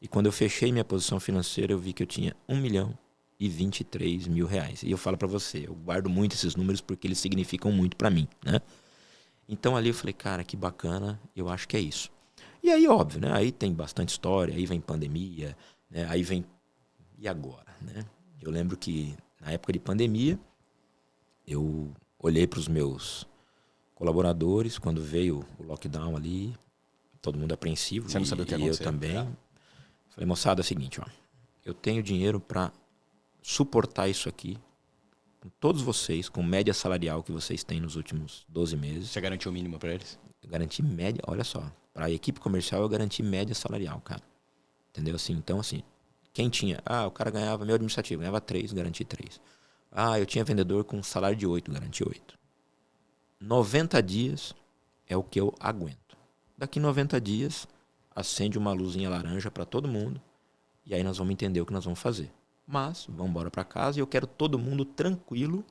E quando eu fechei minha posição financeira, eu vi que eu tinha R$1.023.000. E eu falo para você, eu guardo muito esses números porque eles significam muito para mim, né? Então ali eu falei, cara, que bacana, eu acho que é isso. E aí, óbvio, né? Aí tem bastante história, aí vem pandemia, né? Aí vem... E agora, né? Eu lembro que na época de pandemia, eu olhei para os meus colaboradores, quando veio o lockdown ali, todo mundo apreensivo. Você não sabia o que ia acontecer. acontecer. Eu também. Falei, moçada, é o seguinte, ó. Eu tenho dinheiro para suportar isso aqui com todos vocês, com média salarial que vocês têm nos últimos 12 meses. Você garantiu o mínimo para eles? Eu garanti média, olha só. Para a equipe comercial, eu garanti média salarial, cara. Entendeu? Assim, então, assim, quem tinha... o cara ganhava, meu administrativo, ganhava 3, garanti 3. Eu tinha vendedor com salário de 8, garanti 8. 90 dias é o que eu aguento. Daqui 90 dias, acende uma luzinha laranja para todo mundo e aí nós vamos entender o que nós vamos fazer. Mas, vamos embora para casa e eu quero todo mundo tranquilo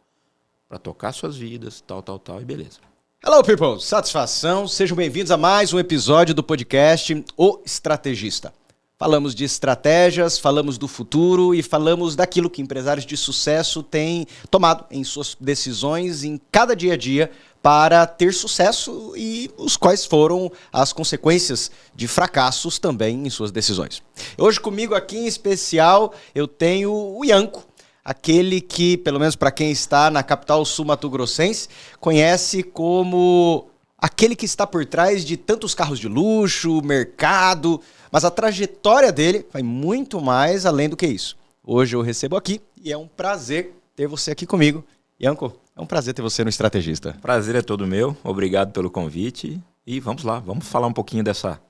para tocar suas vidas, tal, e beleza. Hello, people! Satisfação! Sejam bem-vindos a mais um episódio do podcast O Estrategista. Falamos de estratégias, falamos do futuro e falamos daquilo que empresários de sucesso têm tomado em suas decisões em cada dia a dia para ter sucesso e os quais foram as consequências de fracassos também em suas decisões. Hoje comigo aqui em especial eu tenho o Ianco, aquele que, pelo menos para quem está na capital sul-mato-grossense, conhece como aquele que está por trás de tantos carros de luxo, mercado, mas a trajetória dele vai muito mais além do que isso. Hoje eu recebo aqui e é um prazer ter você aqui comigo. Ianco, é um prazer ter você no Estrategista. Prazer é todo meu, obrigado pelo convite e vamos lá, vamos falar um pouquinho dessa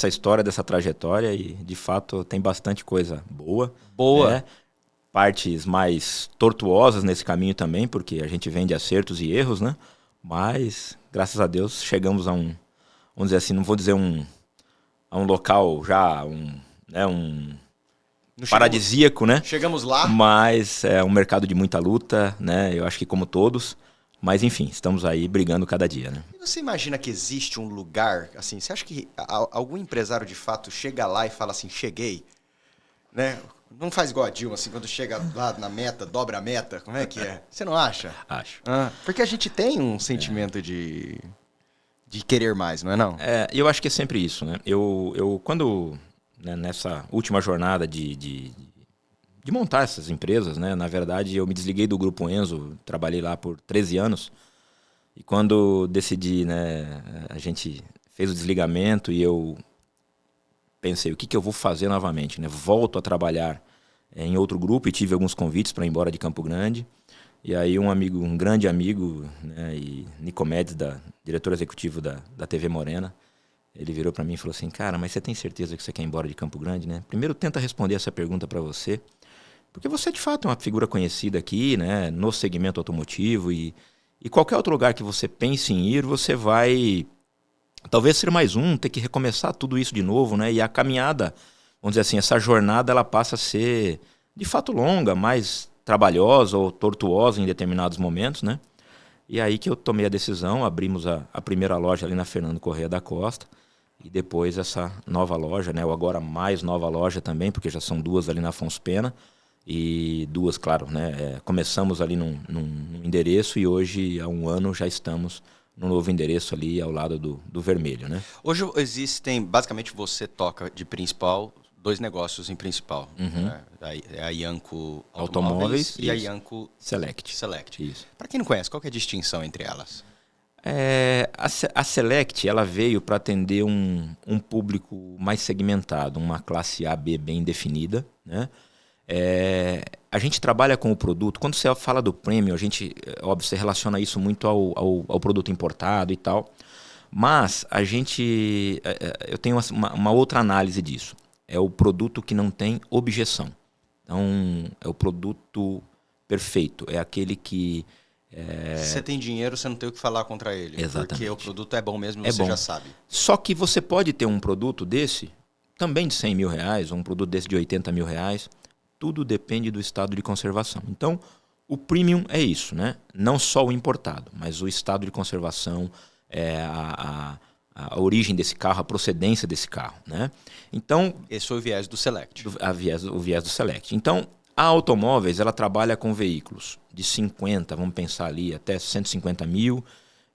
história, dessa trajetória e de fato tem bastante coisa boa. Né? Partes mais tortuosas nesse caminho também, porque a gente vem de acertos e erros, né? Mas, graças a Deus, chegamos a vamos dizer assim, não vou dizer a um local já, paradisíaco, né? Chegamos lá. Mas é um mercado de muita luta, né? Eu acho que como todos. Mas, enfim, estamos aí brigando cada dia, né? E você imagina que existe um lugar, assim, você acha que algum empresário de fato chega lá e fala assim, cheguei, né? Não faz igual a Dilma, assim, quando chega lá na meta, dobra a meta, como é que é? Você não acha? Acho. Porque a gente tem um sentimento de querer mais, não é não? Eu acho que é sempre isso, né? Eu quando, né, nessa última jornada de montar essas empresas, né? Na verdade, eu me desliguei do Grupo Enzo, trabalhei lá por 13 anos, e quando decidi, né, a gente fez o desligamento e eu pensei, o que eu vou fazer novamente, né? Volto a trabalhar em outro grupo e tive alguns convites para ir embora de Campo Grande. E aí um grande amigo, né, e Nicomedes, diretor executivo da TV Morena, ele virou para mim e falou assim, cara, mas você tem certeza que você quer ir embora de Campo Grande, né? Primeiro tenta responder essa pergunta para você, porque você de fato é uma figura conhecida aqui, né, no segmento automotivo e qualquer outro lugar que você pense em ir, você vai talvez ser mais ter que recomeçar tudo isso de novo, né? E a caminhada, vamos dizer assim, essa jornada ela passa a ser de fato longa, mais trabalhosa ou tortuosa em determinados momentos, né? E aí que eu tomei a decisão, abrimos a primeira loja ali na Fernando Corrêa da Costa e depois essa nova loja, né? Ou agora mais nova loja também, porque já são 2 ali na Afonso Pena e 2, claro, né? Começamos ali num endereço e hoje há 1 ano já estamos no novo endereço ali ao lado do Vermelho, né? Hoje existem, basicamente você toca de principal 2 negócios em principal. Uhum. Né? A Ianco Automóveis e a Ianco Select. Isso. Para quem não conhece, qual que é a distinção entre elas? A Select ela veio para atender um público mais segmentado, uma classe A, B bem definida, né? A gente trabalha com o produto. Quando você fala do premium, a gente, óbvio, você relaciona isso muito ao produto importado e tal. Mas eu tenho uma outra análise disso. É o produto que não tem objeção. Então, é o produto perfeito. É aquele que... Se você tem dinheiro, você não tem o que falar contra ele. Exatamente. Porque o produto é bom mesmo, você já sabe. Só que você pode ter um produto desse, também de R$100 mil, ou um produto desse de R$80 mil. Tudo depende do estado de conservação. Então, o premium é isso, né? Não só o importado, mas o estado de conservação, a origem desse carro, a procedência desse carro, né? Então, esse foi o viés do Select. O viés do Select. Então, a Automóveis, ela trabalha com veículos de 50, vamos pensar ali, até 150 mil,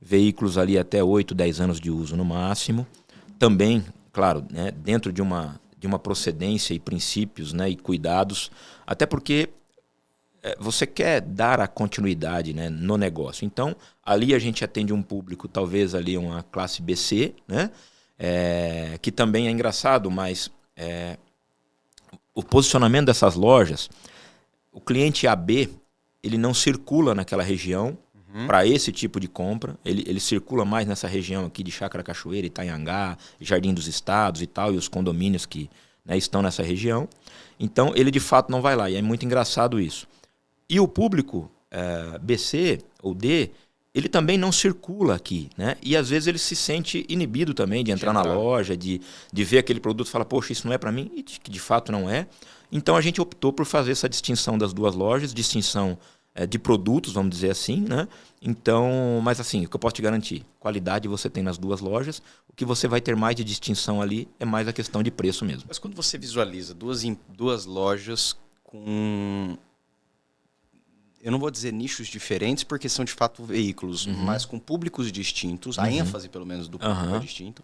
veículos ali até 8, 10 anos de uso no máximo. Também, claro, né, dentro de uma procedência e princípios, né, e cuidados, até porque você quer dar a continuidade, né, no negócio. Então, ali a gente atende um público, talvez ali uma classe BC, né, que também é engraçado, mas o posicionamento dessas lojas, o cliente AB, ele não circula naquela região para esse tipo de compra. Ele circula mais nessa região aqui de Chácara Cachoeira, Itanhangá, Jardim dos Estados e tal, e os condomínios que, né, estão nessa região. Então, ele de fato não vai lá, e é muito engraçado isso. E o público BC ou D, ele também não circula aqui, né? E às vezes ele se sente inibido também de entrar na loja, de ver aquele produto e falar, poxa, isso não é para mim, e que de fato não é. Então a gente optou por fazer essa distinção das duas lojas, distinção de produtos, vamos dizer assim, né? Então, mas assim, o que eu posso te garantir, qualidade você tem nas duas lojas, o que você vai ter mais de distinção ali é mais a questão de preço mesmo. Mas quando você visualiza duas lojas com... eu não vou dizer nichos diferentes, porque são de fato veículos, mas com públicos distintos, a ênfase pelo menos do público é distinto.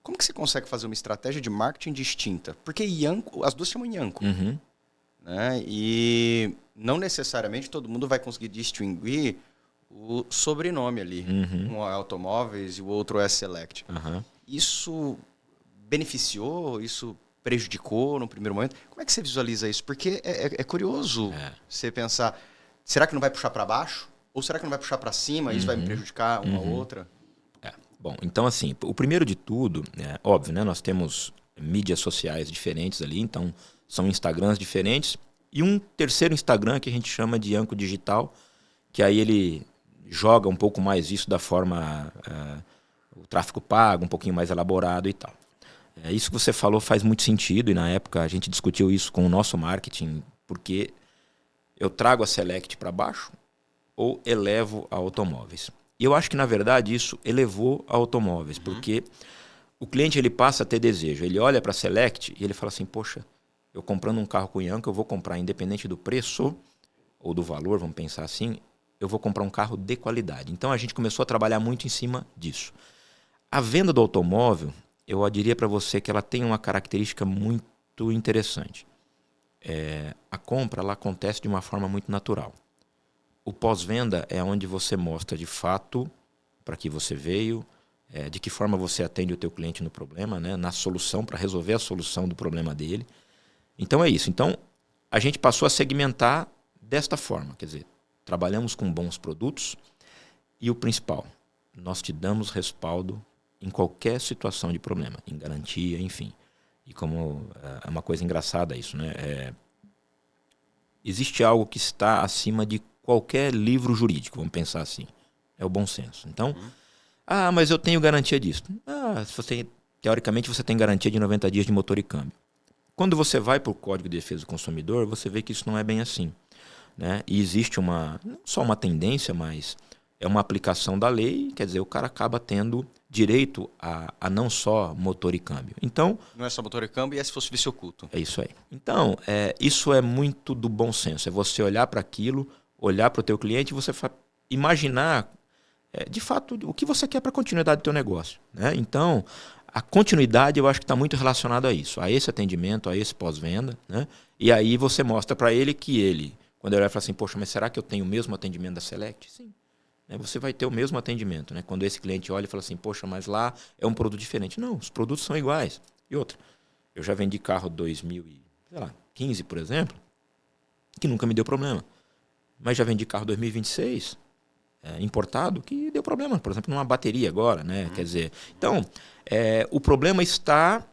Como que você consegue fazer uma estratégia de marketing distinta? Porque Ianco, as duas chamam Ianco. Né? E não necessariamente todo mundo vai conseguir distinguir o sobrenome ali. Um é Automóveis e o outro é Select. Isso beneficiou? Isso prejudicou no primeiro momento? Como é que você visualiza isso? Porque é curioso você pensar... será que não vai puxar para baixo? Ou será que não vai puxar para cima? Isso vai me prejudicar uma ou outra? Bom, então assim, o primeiro de tudo, óbvio, né? Nós temos mídias sociais diferentes ali, então são Instagrams diferentes. E um terceiro Instagram que a gente chama de Ianco Digital, que aí ele joga um pouco mais isso da forma, o tráfego pago, um pouquinho mais elaborado e tal. Isso que você falou faz muito sentido, e na época a gente discutiu isso com o nosso marketing, porque... eu trago a Select para baixo ou elevo a Automóveis? E eu acho que, na verdade, isso elevou a Automóveis, porque o cliente ele passa a ter desejo. Ele olha para a Select e ele fala assim, poxa, eu comprando um carro com Ianco, eu vou comprar, independente do preço ou do valor, vamos pensar assim, eu vou comprar um carro de qualidade. Então, a gente começou a trabalhar muito em cima disso. A venda do automóvel, eu diria para você que ela tem uma característica muito interessante. A compra ela acontece de uma forma muito natural. O pós-venda é onde você mostra de fato para que você veio, de que forma você atende o teu cliente no problema, né? Na solução, para resolver a solução do problema dele. Então é isso. Então a gente passou a segmentar desta forma, quer dizer, trabalhamos com bons produtos e o principal, nós te damos respaldo em qualquer situação de problema, em garantia, enfim. E como é uma coisa engraçada isso, né? Existe algo que está acima de qualquer livro jurídico, vamos pensar assim. É o bom senso. Então, mas eu tenho garantia disso. Teoricamente, você tem garantia de 90 dias de motor e câmbio. Quando você vai para o Código de Defesa do Consumidor, você vê que isso não é bem assim, né? E existe não só uma tendência, mas é uma aplicação da lei, quer dizer, o cara acaba tendo direito a não só motor e câmbio. Então, não é só motor e câmbio, e se fosse vício oculto. É isso aí. Então, isso é muito do bom senso. É você olhar para aquilo, olhar para o teu cliente e você imaginar, de fato, o que você quer para a continuidade do teu negócio, né? Então, a continuidade eu acho que está muito relacionado a isso, a esse atendimento, a esse pós-venda, né? E aí você mostra para ele que quando ele vai falar assim, poxa, mas será que eu tenho o mesmo atendimento da Select? Sim. Você vai ter o mesmo atendimento, né? Quando esse cliente olha e fala assim, poxa, mas lá é um produto diferente. Não, os produtos são iguais. E outra, eu já vendi carro 2015, por exemplo, que nunca me deu problema. Mas já vendi carro 2026, importado, que deu problema. Por exemplo, numa bateria agora, né? Quer dizer, então, o problema está...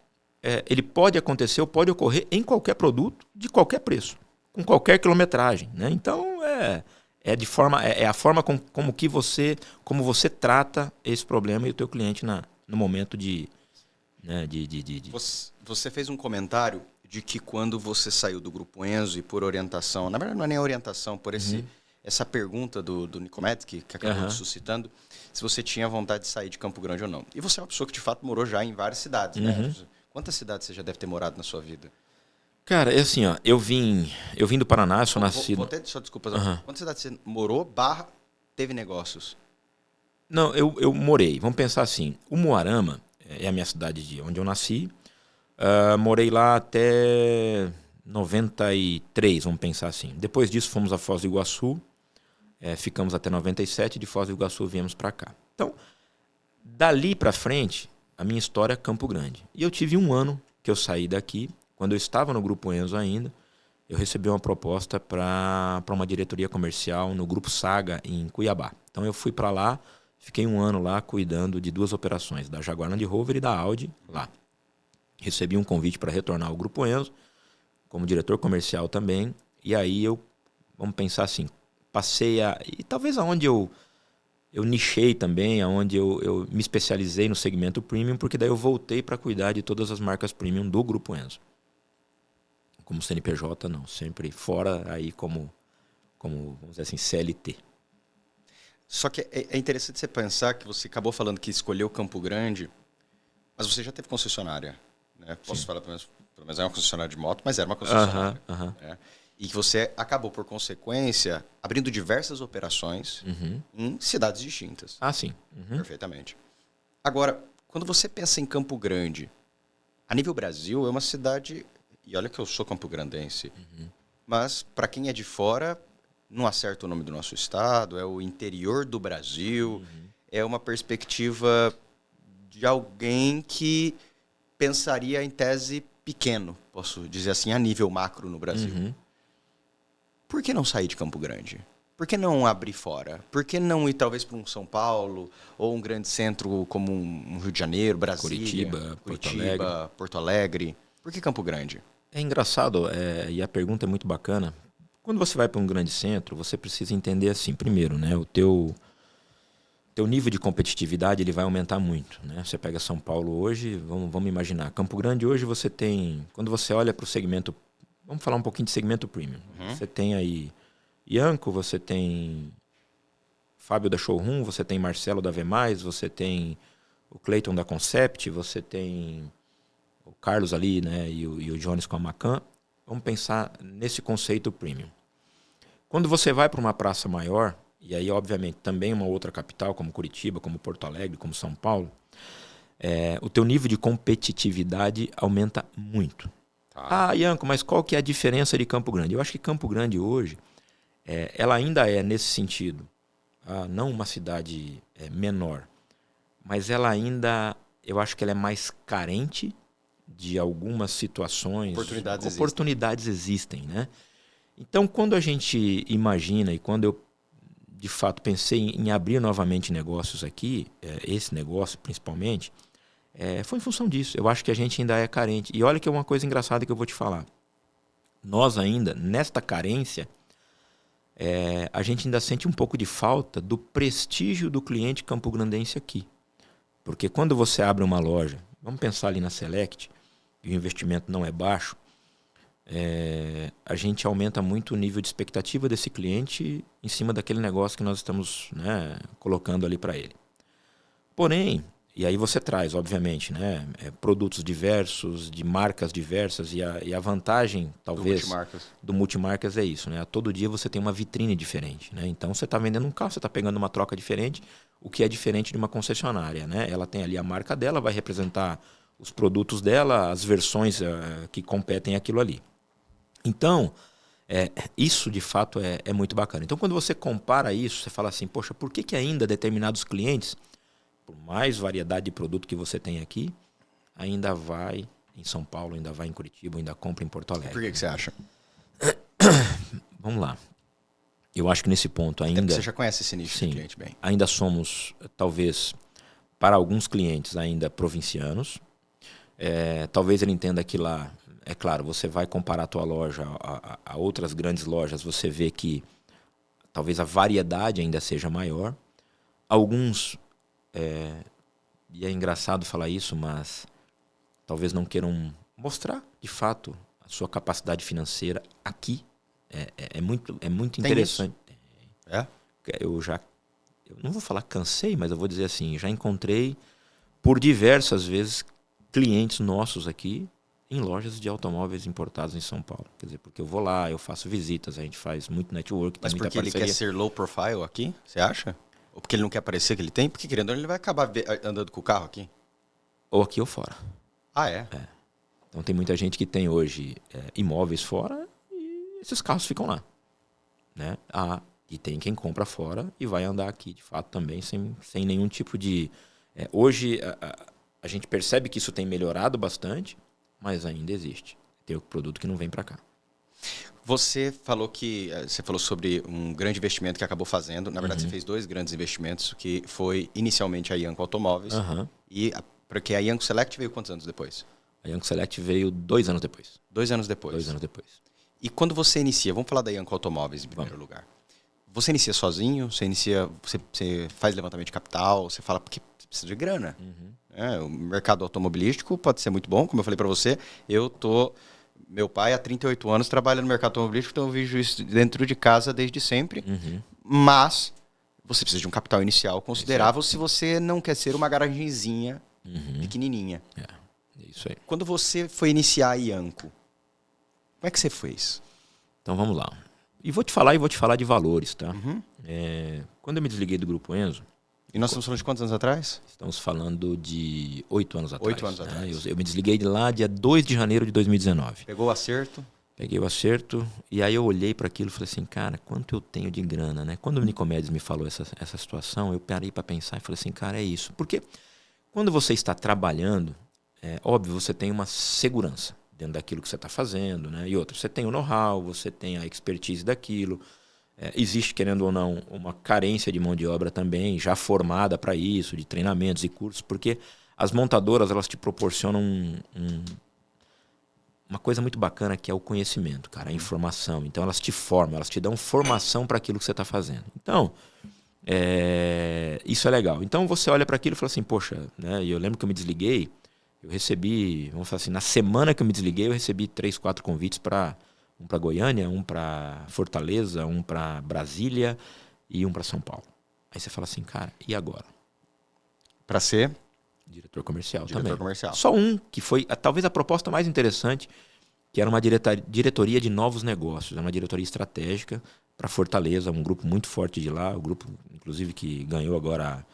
ele pode acontecer ou pode ocorrer em qualquer produto, de qualquer preço, com qualquer quilometragem, né? Então, é a forma como você trata esse problema e o teu cliente no momento de... Né, Você fez um comentário de que quando você saiu do Grupo Enzo e por orientação, na verdade não é nem orientação, por essa pergunta do Nicomedes, que acabou suscitando, se você tinha vontade de sair de Campo Grande ou não. E você é uma pessoa que, de fato, morou já em várias cidades, né? Quantas cidades você já deve ter morado na sua vida? Cara, é assim, ó, eu vim do Paraná, eu sou nascido... Vou até, só desculpa, quantas cidades você morou, teve negócios? Não, eu morei, vamos pensar assim, o Moarama é a minha cidade de onde eu nasci, morei lá até 93, vamos pensar assim. Depois disso fomos a Foz do Iguaçu, ficamos até 97, de Foz do Iguaçu viemos para cá. Então, dali para frente, a minha história é Campo Grande. E eu tive um ano que eu saí daqui, quando eu estava no Grupo Enzo ainda, eu recebi uma proposta para uma diretoria comercial no Grupo Saga, em Cuiabá. Então eu fui para lá, fiquei um ano lá cuidando de 2 operações, da Jaguar Land Rover e da Audi lá. Recebi um convite para retornar ao Grupo Enzo, como diretor comercial também, e aí vamos pensar assim, e talvez aonde eu nichei também, aonde eu me especializei no segmento premium, porque daí eu voltei para cuidar de todas as marcas premium do Grupo Enzo. Como CNPJ, não, sempre fora aí como vamos dizer assim, CLT. Só que é interessante você pensar que você acabou falando que escolheu Campo Grande, mas você já teve concessionária, né? Posso falar, pelo menos é uma concessionária de moto, mas era uma concessionária. Né? E que você acabou, por consequência, abrindo diversas operações em cidades distintas. Ah, sim. Perfeitamente. Agora, quando você pensa em Campo Grande, a nível Brasil, é uma cidade... E olha que eu sou campograndense, mas para quem é de fora, não acerta o nome do nosso estado, é o interior do Brasil, é uma perspectiva de alguém que pensaria em tese pequeno, posso dizer assim, a nível macro no Brasil. Por que não sair de Campo Grande? Por que não abrir fora? Por que não ir talvez para um São Paulo ou um grande centro como um Rio de Janeiro, Brasília, Curitiba, Porto Alegre? Por que Campo Grande? É engraçado, e a pergunta é muito bacana. Quando você vai para um grande centro, você precisa entender assim, primeiro, né, o teu nível de competitividade ele vai aumentar muito. Né? Você pega São Paulo hoje, vamos imaginar, Campo Grande hoje você tem, quando você olha para o segmento, vamos falar um pouquinho de segmento premium. Você tem aí Ianco, você tem Fábio da Showroom, você tem Marcelo da V+, você tem o Clayton da Concept, você tem... o Carlos ali, né, e o Jones com a Macan, vamos pensar nesse conceito premium. Quando você vai para uma praça maior, e aí obviamente também uma outra capital, como Curitiba, como Porto Alegre, como São Paulo, o teu nível de competitividade aumenta muito. Ah, Ianco, mas qual que é a diferença de Campo Grande? Eu acho que Campo Grande hoje, ela ainda é nesse sentido, não uma cidade menor, mas ela ainda, eu acho que ela é mais carente de algumas situações, oportunidades existem, né? Então, quando a gente imagina e quando eu, de fato, pensei em abrir novamente negócios aqui, esse negócio principalmente, foi em função disso. Eu acho que a gente ainda é carente. E olha que é uma coisa engraçada que eu vou te falar. Nós ainda, nesta carência, a gente ainda sente um pouco de falta do prestígio do cliente campograndense aqui. Porque quando você abre uma loja, vamos pensar ali na Select, e o investimento não é baixo, a gente aumenta muito o nível de expectativa desse cliente em cima daquele negócio que nós estamos, né, colocando ali para ele. Porém, e aí você traz, obviamente, né, produtos diversos, de marcas diversas, e a vantagem, talvez, do multimarcas é isso. Né? Todo dia você tem uma vitrine diferente. Né? Então, você está vendendo um carro, você está pegando uma troca diferente, o que é diferente de uma concessionária. Né? Ela tem ali a marca dela, vai representar os produtos dela, as versões que competem aquilo ali. Então, isso de fato é muito bacana. Então, quando você compara isso, você fala assim, poxa, por que ainda determinados clientes, por mais variedade de produto que você tem aqui, ainda vai em São Paulo, ainda vai em Curitiba, ainda compra em Porto Alegre? Por que você acha? Vamos lá. Eu acho que nesse ponto ainda... Você já conhece esse nicho de cliente bem. Ainda somos, talvez, para alguns clientes ainda provincianos. Talvez ele entenda que lá, é claro, você vai comparar a tua loja a outras grandes lojas, você vê que talvez a variedade ainda seja maior. Alguns, e é engraçado falar isso, mas talvez não queiram mostrar, de fato, a sua capacidade financeira aqui. É muito interessante. É? Eu não vou falar cansei, mas eu vou dizer assim, já encontrei por diversas vezes clientes nossos aqui em lojas de automóveis importados em São Paulo. Quer dizer, porque eu vou lá, eu faço visitas, a gente faz muito network, tem Mas muita porque ele parceria. quer ser low profile aqui, você acha? Ou porque ele não quer parecer que ele tem? Porque querendo ou não, ele vai acabar andando com o carro aqui. Ou aqui ou fora. Ah, é? Então tem muita gente que tem hoje imóveis fora e esses carros ficam lá. Né? E tem quem compra fora e vai andar aqui, de fato, também, sem nenhum tipo de... hoje a gente percebe que isso tem melhorado bastante, mas ainda existe. Tem o produto que não vem para cá. Você falou sobre um grande investimento que acabou fazendo. Na verdade, você fez 2 grandes investimentos, que foi inicialmente a Ianco Automóveis. Porque a Ianco Select veio quantos anos depois? A Ianco Select veio 2 anos depois. 2 anos depois. 2 anos depois. E quando você inicia, vamos falar da Ianco Automóveis em primeiro lugar. Você inicia sozinho? Você faz levantamento de capital? Você fala porque você precisa de grana. O mercado automobilístico pode ser muito bom, como eu falei para você. Meu pai, há 38 anos, trabalha no mercado automobilístico, então eu vejo isso dentro de casa desde sempre. Mas você precisa de um capital inicial considerável se você não quer ser uma garagenzinha pequenininha. É isso aí. Quando você foi iniciar a Ianco, como é que você fez? Então vamos lá. E vou te falar de valores, tá? Quando eu me desliguei do Grupo Enzo... E nós estamos falando de quantos anos atrás? Estamos falando de 8 anos atrás. 8 anos atrás. Eu me desliguei de lá dia 2 de janeiro de 2019. Pegou o acerto? Peguei o acerto e aí eu olhei para aquilo e falei assim, cara, quanto eu tenho de grana, né? Quando o Nicomedes me falou essa situação, eu parei para pensar e falei assim, cara, é isso. Porque quando você está trabalhando, óbvio, você tem uma segurança dentro daquilo que você está fazendo, né? E outra, você tem o know-how, você tem a expertise daquilo. Existe, querendo ou não, uma carência de mão de obra também, já formada para isso, de treinamentos e cursos, porque as montadoras elas te proporcionam uma coisa muito bacana que é o conhecimento, cara, a informação. Então elas te formam, elas te dão formação para aquilo que você está fazendo. Então, isso é legal. Então você olha para aquilo e fala assim, poxa, né? E eu lembro que eu me desliguei, eu recebi, vamos falar assim, na semana que eu me desliguei, eu recebi 3, 4 convites para... Um para Goiânia, um para Fortaleza, um para Brasília e um para São Paulo. Aí você fala assim, cara, e agora? Para ser? Diretor comercial também. Diretor comercial. Só um, que foi talvez a proposta mais interessante, que era uma diretoria de novos negócios, uma diretoria estratégica para Fortaleza, um grupo muito forte de lá, o grupo, inclusive, que ganhou agora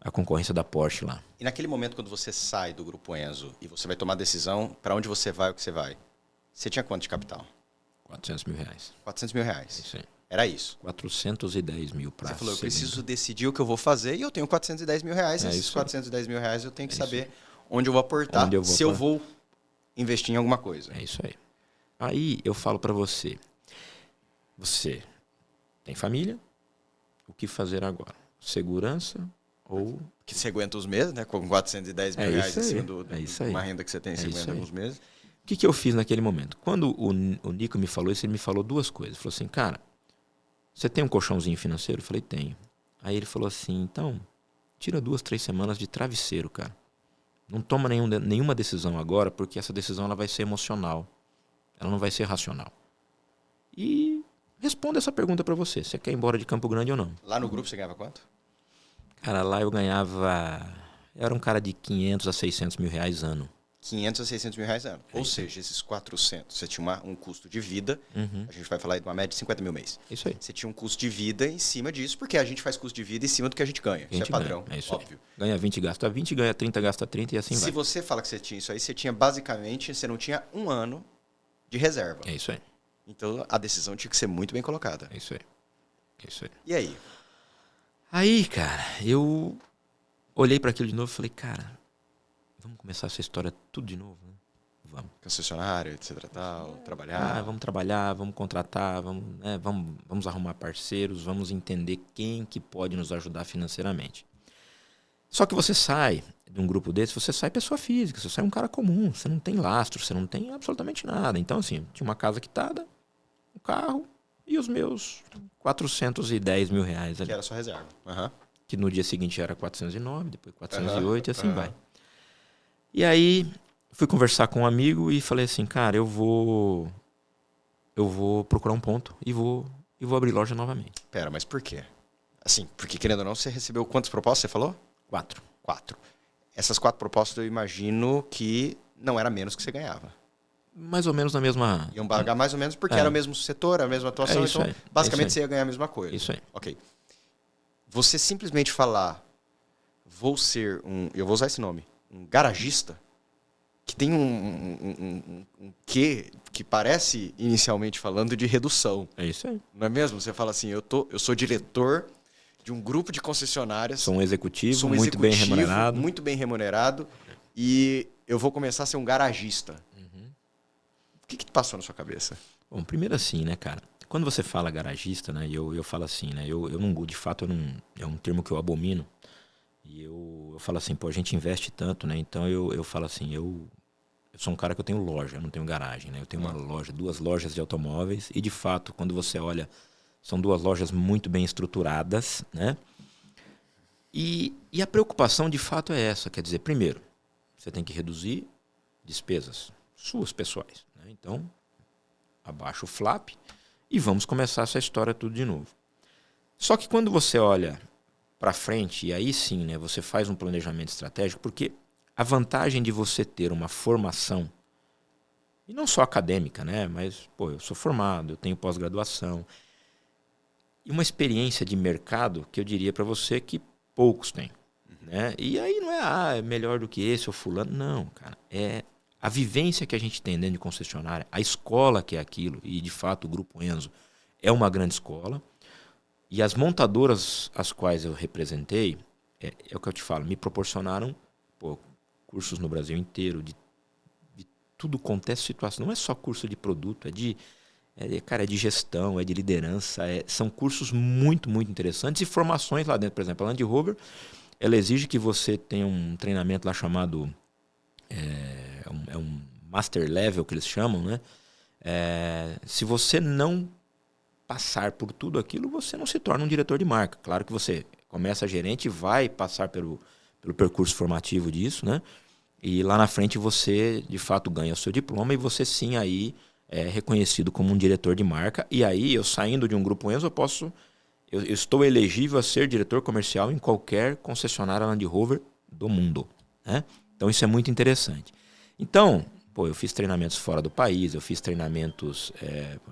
a concorrência da Porsche lá. E naquele momento, quando você sai do Grupo Enzo e você vai tomar a decisão para onde você vai, o que você vai, você tinha quanto de capital? 400 mil reais. 400 mil reais. Isso aí. Era isso. 410 mil para... Você falou, eu preciso decidir o que eu vou fazer e eu tenho 410 mil reais. E esses 410 mil reais eu tenho que saber onde eu vou aportar, se eu vou investir em alguma coisa. É isso aí. Aí eu falo para você, você tem família, o que fazer agora? Segurança ou... Que você aguenta os meses, né? Com 410 mil reais em cima de uma renda que você tem, você aguenta alguns meses. O que eu fiz naquele momento? Quando o Nico me falou isso, ele me falou 2 coisas. Ele falou assim, cara, você tem um colchãozinho financeiro? Eu falei, tenho. Aí ele falou assim, então, tira 2, 3 semanas de travesseiro, cara. Não toma nenhuma decisão agora, porque essa decisão ela vai ser emocional. Ela não vai ser racional. E responda essa pergunta pra você. Você quer ir embora de Campo Grande ou não? Lá no grupo você ganhava quanto? Cara, lá eu ganhava... Eu era um cara de 500 a 600 mil reais ano. 500 a 600 mil reais ano. Ou seja, esses 400, você tinha um custo de vida, a gente vai falar de uma média de 50 mil mês. Isso aí. Você tinha um custo de vida em cima disso, porque a gente faz custo de vida em cima do que a gente ganha. Isso é padrão, ganha. É isso óbvio. Aí. Ganha 20, gasta 20, ganha 30, gasta 30 e assim vai. Se você fala que você tinha isso aí, você tinha basicamente, você não tinha um ano de reserva. É isso aí. Então a decisão tinha que ser muito bem colocada. É isso aí. É isso aí. E aí? Aí, cara, eu olhei para aquilo de novo e falei, cara, vamos começar essa história tudo de novo, né? Vamos. Concessionário, etc. Tal, trabalhar. Vamos trabalhar, vamos contratar, vamos arrumar parceiros, vamos entender quem que pode nos ajudar financeiramente. Só que você sai de um grupo desse, você sai pessoa física, você sai um cara comum, você não tem lastro, você não tem absolutamente nada. Então, assim, tinha uma casa quitada, um carro e os meus 410 mil reais ali. Que era sua reserva. Que no dia seguinte era 409, depois 408 e assim vai. E aí fui conversar com um amigo e falei assim, cara, eu vou procurar um ponto e vou e vou abrir loja novamente. Pera, mas por quê? Assim, porque querendo ou não, você recebeu quantas propostas, você falou? 4. 4. Essas 4 propostas eu imagino que não era menos que você ganhava. Mais ou menos na mesma... Iam pagar mais ou menos porque era o mesmo setor, a mesma atuação, isso então aí, basicamente isso aí. você ia ganhar a mesma coisa. Isso aí. Ok. Você simplesmente falar, vou ser eu vou usar esse nome, um garagista, que tem um quê que parece, inicialmente falando, de redução. É isso aí. Não é mesmo? Você fala assim, eu sou diretor de um grupo de concessionárias. Sou um executivo, muito bem remunerado. Muito bem remunerado. E eu vou começar a ser um garagista. O que passou na sua cabeça? Bom, primeiro assim, né, cara? Quando você fala garagista, né, eu falo assim, né, eu não, de fato, eu não, é um termo que eu abomino. E eu falo assim, pô, a gente investe tanto, né? Então eu falo assim, eu sou um cara que eu tenho loja, eu não tenho garagem, né? Eu tenho uma loja, 2 lojas de automóveis e, de fato, quando você olha, são 2 lojas muito bem estruturadas, né? E a preocupação, de fato, é essa. Quer dizer, primeiro, você tem que reduzir despesas suas pessoais, né? Então, abaixa o flap e vamos começar essa história tudo de novo. Só que quando você olha para frente, e aí sim, né, você faz um planejamento estratégico, porque a vantagem de você ter uma formação, e não só acadêmica, né, mas pô, eu sou formado, eu tenho pós-graduação, e uma experiência de mercado que eu diria para você que poucos têm. Né? E aí não é melhor do que esse ou fulano, não, cara. É a vivência que a gente tem dentro de concessionária, a escola que é aquilo, e de fato o Grupo Enzo é uma grande escola. E as montadoras as quais eu representei, é o que eu te falo, me proporcionaram cursos no Brasil inteiro, de tudo quanto é situação. Não é só curso de produto, é de gestão, é de liderança. São cursos muito, muito interessantes e formações lá dentro. Por exemplo, a Land Rover, ela exige que você tenha um treinamento lá chamado... É um Master Level que eles chamam, né? Se você não passar por tudo aquilo, você não se torna um diretor de marca. Claro que você começa gerente e vai passar pelo percurso formativo disso, né? E lá na frente você, de fato, ganha o seu diploma e você sim aí é reconhecido como um diretor de marca. E aí, eu saindo de um Grupo Enzo, eu estou elegível a ser diretor comercial em qualquer concessionária Land Rover do mundo, né? Então, isso é muito interessante. Então, eu fiz treinamentos fora do país, eu fiz treinamentos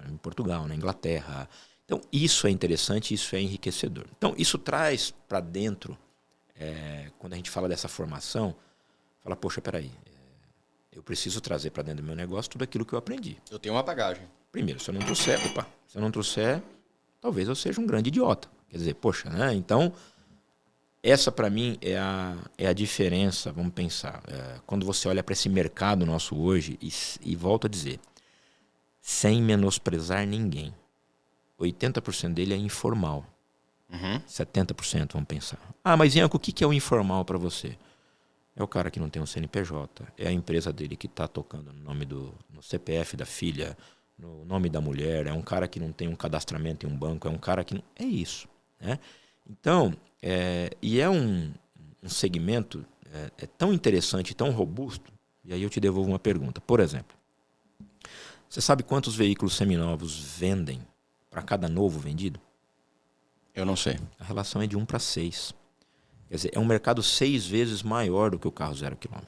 em Portugal, na Inglaterra. Então, isso é interessante, isso é enriquecedor. Então, isso traz para dentro, quando a gente fala dessa formação, fala, poxa, peraí, eu preciso trazer para dentro do meu negócio tudo aquilo que eu aprendi. Eu tenho uma bagagem. Primeiro, se eu não trouxer, talvez eu seja um grande idiota. Quer dizer, poxa, né? Então, essa para mim é a diferença, vamos pensar. Quando você olha para esse mercado nosso hoje, e volto a dizer, sem menosprezar ninguém, 80% dele é informal. 70%, vamos pensar. Mas Ianco, o que é o informal para você? É o cara que não tem um CNPJ, é a empresa dele que está tocando no CPF da filha, no nome da mulher, é um cara que não tem um cadastramento em um banco, é um cara que não... É isso, né? Então, e é um segmento tão interessante, tão robusto, e aí eu te devolvo uma pergunta. Por exemplo, você sabe quantos veículos seminovos vendem para cada novo vendido? Eu não sei. A relação é de 1 para 6. Quer dizer, é um mercado 6 vezes maior do que o carro 0 km.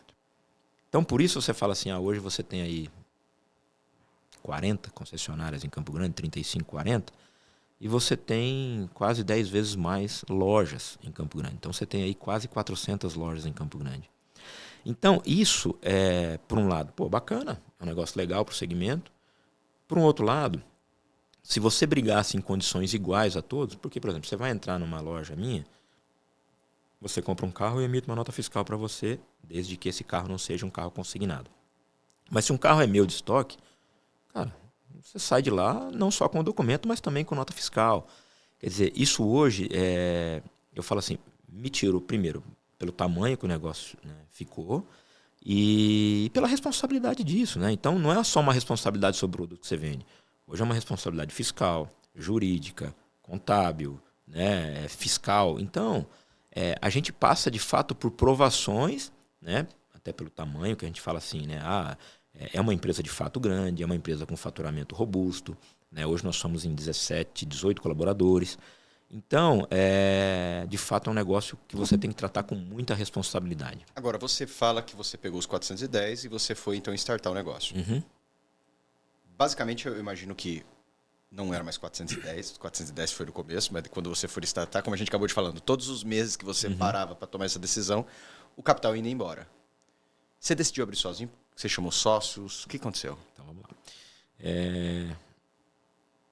Então, por isso você fala assim, hoje você tem aí 40 concessionárias em Campo Grande, 35, 40, e você tem quase 10 vezes mais lojas em Campo Grande. Então, você tem aí quase 400 lojas em Campo Grande. Então, isso é, por um lado, bacana, é um negócio legal para o segmento. Por um outro lado, se você brigasse em condições iguais a todos, porque, por exemplo, você vai entrar numa loja minha, você compra um carro e eu emito uma nota fiscal para você, desde que esse carro não seja um carro consignado. Mas se um carro é meu de estoque, cara, você sai de lá não só com o documento, mas também com nota fiscal. Quer dizer, isso hoje, eu falo assim, me tiro, primeiro, pelo tamanho que o negócio, né, ficou e pela responsabilidade disso, né? Então, não é só uma responsabilidade sobre o produto que você vende. Hoje é uma responsabilidade fiscal, jurídica, contábil, né, fiscal. Então, a gente passa, de fato, por provações, né, até pelo tamanho que a gente fala assim, né? É uma empresa de fato grande, é uma empresa com faturamento robusto, né? Hoje nós somos em 17, 18 colaboradores. Então, de fato, é um negócio que você tem que tratar com muita responsabilidade. Agora, você fala que você pegou os 410 e você foi, então, startar o negócio. Uhum. Basicamente, eu imagino que não era mais 410, 410 foi no começo, mas quando você for startar, como a gente acabou de falando, todos os meses que você parava para tomar essa decisão, o capital ia embora. Você decidiu abrir sozinho? Você chamou sócios? O que aconteceu? Então, vamos lá.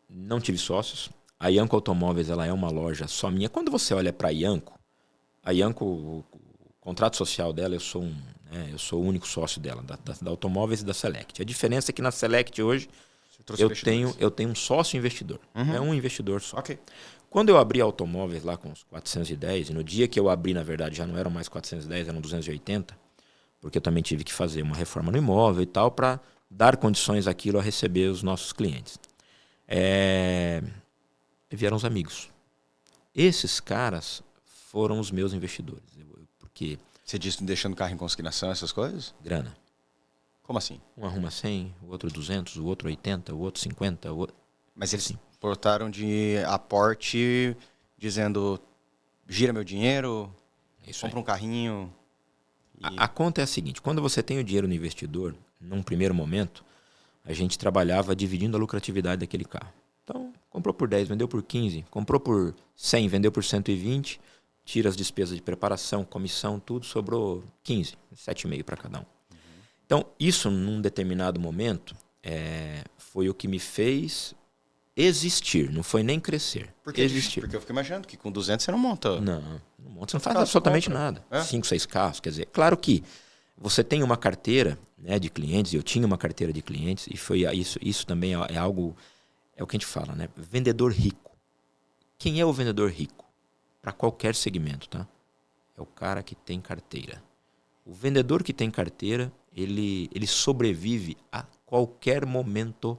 Não tive sócios. A Ianco Automóveis, ela é uma loja só minha. Quando você olha para a Ianco, o contrato social dela, eu sou o único sócio dela, da Automóveis e da Select. A diferença é que na Select hoje eu tenho um sócio investidor. É um investidor só. Ok. Quando eu abri a Automóveis lá com os 410, e no dia que eu abri, na verdade, já não eram mais 410, eram 280, porque eu também tive que fazer uma reforma no imóvel e tal, para dar condições àquilo a receber os nossos clientes. Vieram os amigos. Esses caras foram os meus investidores. Porque Você disse deixando o carro em consignação, essas coisas? grana. Como assim? Um arruma 100, o outro 200, o outro 80, o outro 50, o outro... Mas eles Assim. portaram de aporte dizendo, gira meu dinheiro, Isso aí. compra um carrinho. A conta é a seguinte, quando você tem o dinheiro no investidor, num primeiro momento, a gente trabalhava dividindo a lucratividade daquele carro. Então, comprou por 10, vendeu por 15, comprou por 100, vendeu por 120, tira as despesas de preparação, comissão, tudo, sobrou 15, 7,5 para cada um. Então, isso num determinado momento foi o que me fez existir, não foi nem crescer. Por que existir. Porque eu fico imaginando que com 200 você não monta. Não monta, você não faz Carro absolutamente compra. nada. É? 5, 6 carros, quer dizer, claro que você tem uma carteira, né, de clientes, eu tinha uma carteira de clientes, e foi isso também é algo, é o que a gente fala, né? Vendedor rico. Quem é o vendedor rico? Para qualquer segmento, tá? É o cara que tem carteira. O vendedor que tem carteira, ele sobrevive a qualquer momento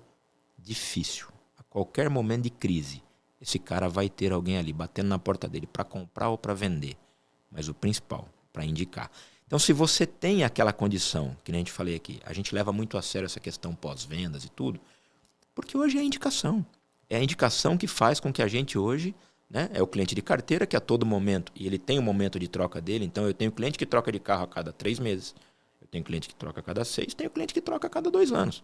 difícil, a qualquer momento de crise. Esse cara vai ter alguém ali batendo na porta dele para comprar ou para vender. Mas o principal, para indicar. Então, se você tem aquela condição, que nem a gente falei aqui, a gente leva muito a sério essa questão pós-vendas e tudo, porque hoje é a indicação. É a indicação que faz com que a gente hoje, né, é o cliente de carteira que a todo momento, e ele tem um momento de troca dele, então eu tenho cliente que troca de carro a cada 3 meses, eu tenho cliente que troca a cada 6, tenho cliente que troca a cada 2 anos.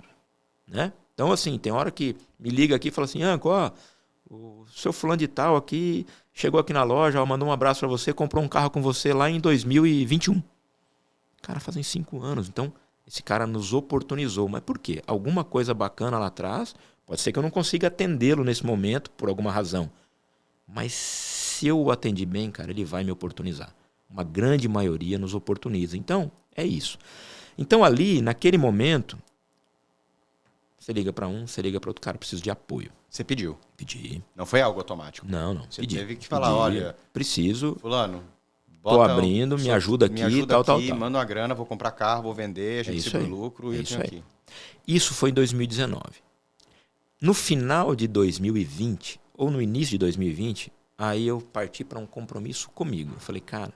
Né? Então, assim, tem hora que me liga aqui e fala assim, Anco, ó, o seu fulano de tal aqui chegou aqui na loja, ó, mandou um abraço para você, comprou um carro com você lá em 2021. Cara, fazem 5 anos. Então, esse cara nos oportunizou. Mas por quê? Alguma coisa bacana lá atrás, pode ser que eu não consiga atendê-lo nesse momento, por alguma razão. Mas se eu o atendi bem, cara, ele vai me oportunizar. Uma grande maioria nos oportuniza. Então, é isso. Então, ali, naquele momento, você liga para um, você liga para outro, cara, preciso de apoio. Você pediu? Pedi. Não foi algo automático? Não. Você pedi. teve que falar, olha... Preciso, Fulano, tô abrindo, me ajuda aqui, tal. manda uma grana, vou comprar carro, vou vender, a gente segura o lucro e eu tenho aqui. Isso foi em 2019. No final de 2020, ou no início de 2020, aí eu parti para um compromisso comigo. Eu falei, cara...